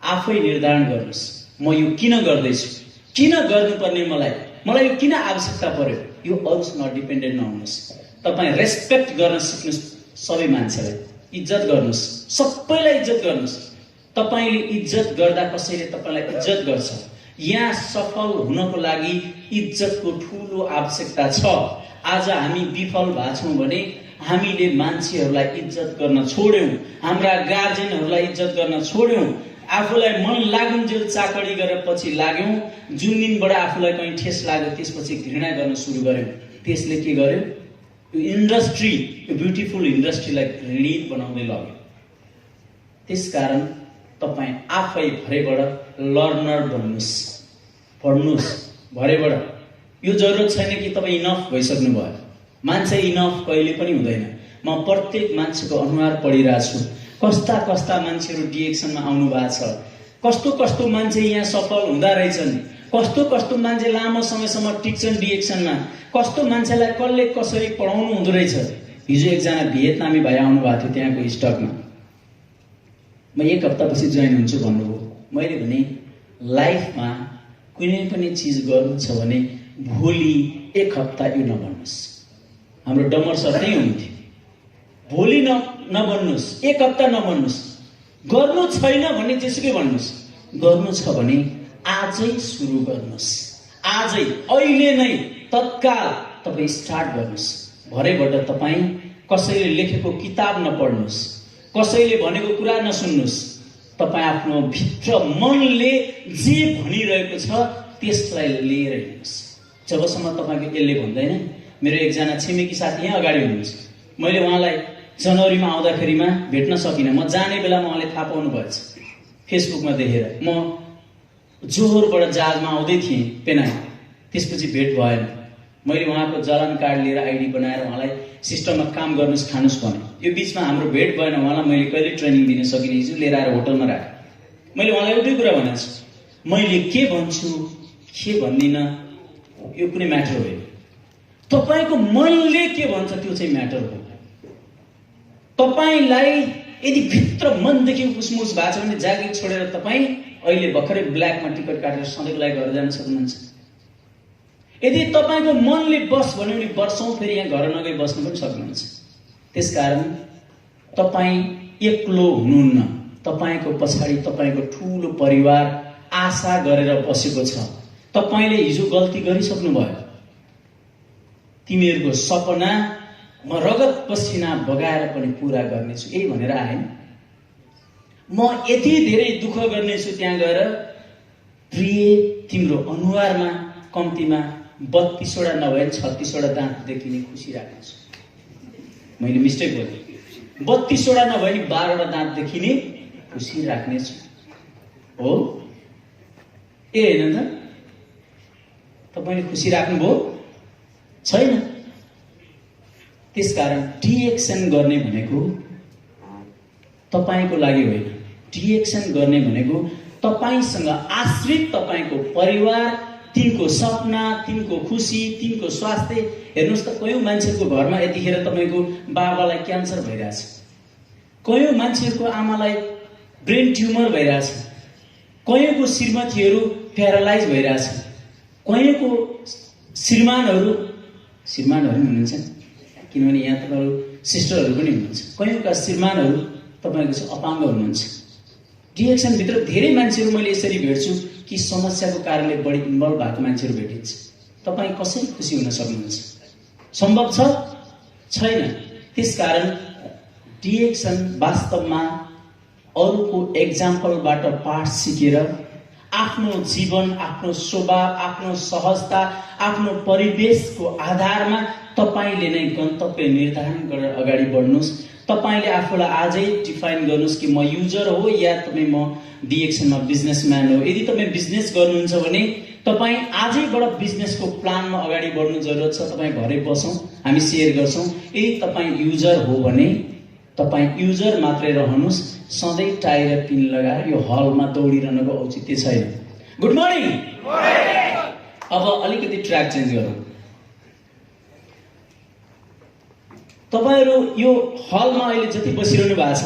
आफै निर्धारण गर्नुहोस्, म यो किन गर्दैछु, किन गर्नुपर्ने, मलाई यो किन आवश्यकता पर्यो। यो अरूसँग डिपेन्डेन्ट नहुनुहोस्। तपाईँ रेस्पेक्ट गर्न सिक्नुहोस्। सबै मान्छेलाई इज्जत गर्नुहोस्, सबैलाई इज्जत गर्नुहोस्। तपाईँले इज्जत गर्दा कसैले तपाईँलाई इज्जत गर्छ। यहाँ सफल हुनको लागि इज्जतको ठुलो आवश्यकता छ। आज हामी विफल भएछौँ भने हामीले मान्छेहरूलाई इज्जत गर्न छोड्यौँ, हाम्रा गार्जेनहरूलाई इज्जत गर्न छोड्यौँ, आफूलाई मन लागुन्जेल चाकडी गरेर पछि लाग्यौँ। जुन दिनबाट आफूलाई कहीँ ठेस लाग्यो त्यसपछि घृणा गर्न सुरु गर्यौँ। त्यसले के गर्यो? यो इन्डस्ट्री, यो ब्युटिफुल इन्डस्ट्रीलाई घृणित बनाउँदै लग्यो। त्यसकारण तपाईँ आफै भरेबाट लर्नर बन्नुहोस्, पढ्नुहोस् भरेबाट। यो जरुरत छैन कि तपाईँ इनफ भइसक्नु भयो। मान्छे इनफ कहिले पनि हुँदैन। म प्रत्येक मान्छेको अनुहार पढिरहेको छु। कस्ता कस्ता मान्छेहरू डिएक्सनमा आउनु भएको छ, कस्तो कस्तो मान्छे यहाँ सफल हुँदा रहेछन्, कस्तो कस्तो मान्छे लामो समयसम्म टिक्छन् डिएक्सनमा, कस्तो मान्छेलाई कसले कसरी पढाउनु हुँदो रहेछ। हिजो एकजना भियतनामी भाइ आउनु भएको थियो त्यहाँको स्टकमा। म 1 हप्तापछि जोइन हुन्छु भन्नुभयो। मैले भने लाइफमा कुनै पनि चिज गर्नु छ भने भोलि 1 हप्ता यो नबन्नुस्। हाम्रो डमर सर त्यही हुन्थ्यो, भोलि नबन्नुस्, 1 हप्ता नबन्नुस्, गर्नु छैन भने त्यसकै भन्नुस्, गर्नु छ भने आजै सुरु गर्नुस्, आजै अहिले नै तत्काल तपाईँ स्टार्ट गर्नुस्। भरेबाट तपाईँ कसैले लेखेको किताब नपढ्नुस्, कसैले भनेको कुरा नसुन्नुस्, तपाईँ आफ्नो भित्र मनले जे भनिरहेको छ त्यसलाई लिएर हिँड्नुस्। जबसम्म तपाईँको यसले भन्दैन। मेरो एकजना छिमेकी साथी यहाँ अगाडि हुनुहुन्छ, मैले उहाँलाई जनवरीमा आउँदाखेरिमा भेट्न सकिनँ। म जाने बेलामा उहाँले थाहा पाउनु भएछ, फेसबुकमा देखेर। म जोहोरबाट जहाजमा आउँदै थिएँ पेनाङ, त्यसपछि भेट भएन। मैले उहाँको जलान कार्ड लिएर आइडी बनाएर उहाँलाई सिस्टममा काम गर्नुहोस्, खानुहोस् भने। यो बिचमा हाम्रो भेट भएन, उहाँलाई मैले कहिले ट्रेनिङ दिन सकिनँ। हिजो लिएर आएर होटलमा राखेँ। मैले उहाँलाई एउटै कुरा भनेको छु, मैले के भन्छु के भन्दिनँ यो कुनै म्याटर होइन, तपाईँको मनले के भन्छ त्यो चाहिँ म्याटर हो। तपाईँलाई यदि भित्र मनदेखि उसमुस भएको छ भने जागिर छोडेर तपाईँ अहिले भर्खरै ब्ल्याकमा टिकट काटेर सधैँको लागि घर जान सक्नुहुन्छ। यदि तपाईँको मनले बस भन्यो भने वर्षौँ फेरि यहाँ घर नगई बस्नु पनि सक्नुहुन्छ। त्यसकारण तपाईँ एक्लो हुनुहुन्न, तपाईँको पछाडि तपाईँको ठुलो परिवार आशा गरेर बसेको छ। तपाईँले हिजो गल्ती गरिसक्नु भयो, तिमीहरूको सपना म रगत पसिना बगाएर पनि पूरा गर्नेछु, यही भनेर आएन। म यति धेरै दुःख गर्नेछु त्यहाँ गएर, प्रिय तिम्रो अनुहारमा कम्तीमा 32वटा नभए 36वटा दाँत देखिने खुसी राख्नेछु। मैले मिस्टेक गरेँ, 32वटा नभए नि 12वटा दाँत देखिने खुसी राख्नेछु। हो ए होइन त? तपाईँले खुसी राख्नुभयो छैन? त्यसकारण डिएक्सन गर्ने भनेको तपाईँको लागि होइन, डिएक्सन गर्ने भनेको तपाईँसँग आश्रित तपाईँको परिवार, तिनको सपना, तिनको खुसी, तिनको स्वास्थ्य। हेर्नुहोस् त, कयौं मान्छेको घरमा यतिखेर तपाईँको बाबालाई क्यान्सर भइरहेछ, कयौं मान्छेहरूको आमालाई ब्रेन ट्युमर भइरहेछ, कयौंको श्रीमतीहरू प्यारालाइज भइरहेछ, कयौंको श्रीमानहरू हुनुहुन्छ, किनभने यहाँ तपाईँहरू सिस्टरहरू पनि हुनुहुन्छ, कयौंका श्रीमानहरू तपाईँको चाहिँ अपाङ्ग हुनुहुन्छ। डिएक्सन भित्र धेरै मान्छेहरू मैले यसरी भेट्छु कि समस्याको कारणले बढी इन्भल्भ भएको मान्छेहरू भेटिन्छ। तपाईँ कसरी खुसी हुन सक्नुहुन्छ? सम्भव छ? छैन। त्यसकारण डिएक्सन वास्तवमा अरूको एक्जाम्पलबाट पाठ सिकेर आफ्नो जीवन, आफ्नो स्वभाव, आफ्नो सहजता, आफ्नो परिवेशको आधारमा तपाईले नै गन्तव्य निर्धारण गरेर अगाडि बढ्नुस्। तपाईले आफूलाई आजै डिफाइन गर्नुस् कि म युजर हो या तपाईँ म डिएक्सनमा बिजनेसम्यान हो। यदि तपाईँ बिजनेस गर्नुहुन्छ भने तपाईँ आजैबाट बिजनेसको प्लानमा अगाडि बढ्नु जरुरत छ। तपाईँ घरै बसौँ, हामी सेयर गर्छौँ। यदि तपाईँ युजर हो भने तपाईँ युजर मात्रै रहनुस्, सधैँ टाई र पिन लगाएर यो हलमा दौडिरहनुको औचित्य छैन। Good morning. अब अलिकति ट्र्याक चेन्ज गरौँ। तपाईहरु यो हलमा अहिले जति बसिरहनु भएको छ,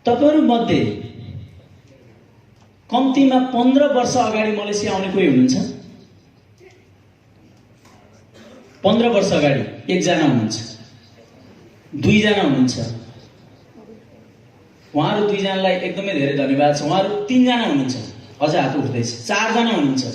तपाईहरु मध्ये कम्तीमा 15 वर्ष अगाडि मलेसिया आउने कोही हुनुहुन्छ? 15 वर्ष अगाडि एकजना हुनुहुन्छ, दुईजना हुनुहुन्छ। उहाँहरु दुईजनालाई एकदमै धेरै धन्यवाद छ। उहाँहरु 3 जना हुनुहुन्छ, अझ हात उठ्दैछ। 4 जना हुनुहुन्छ।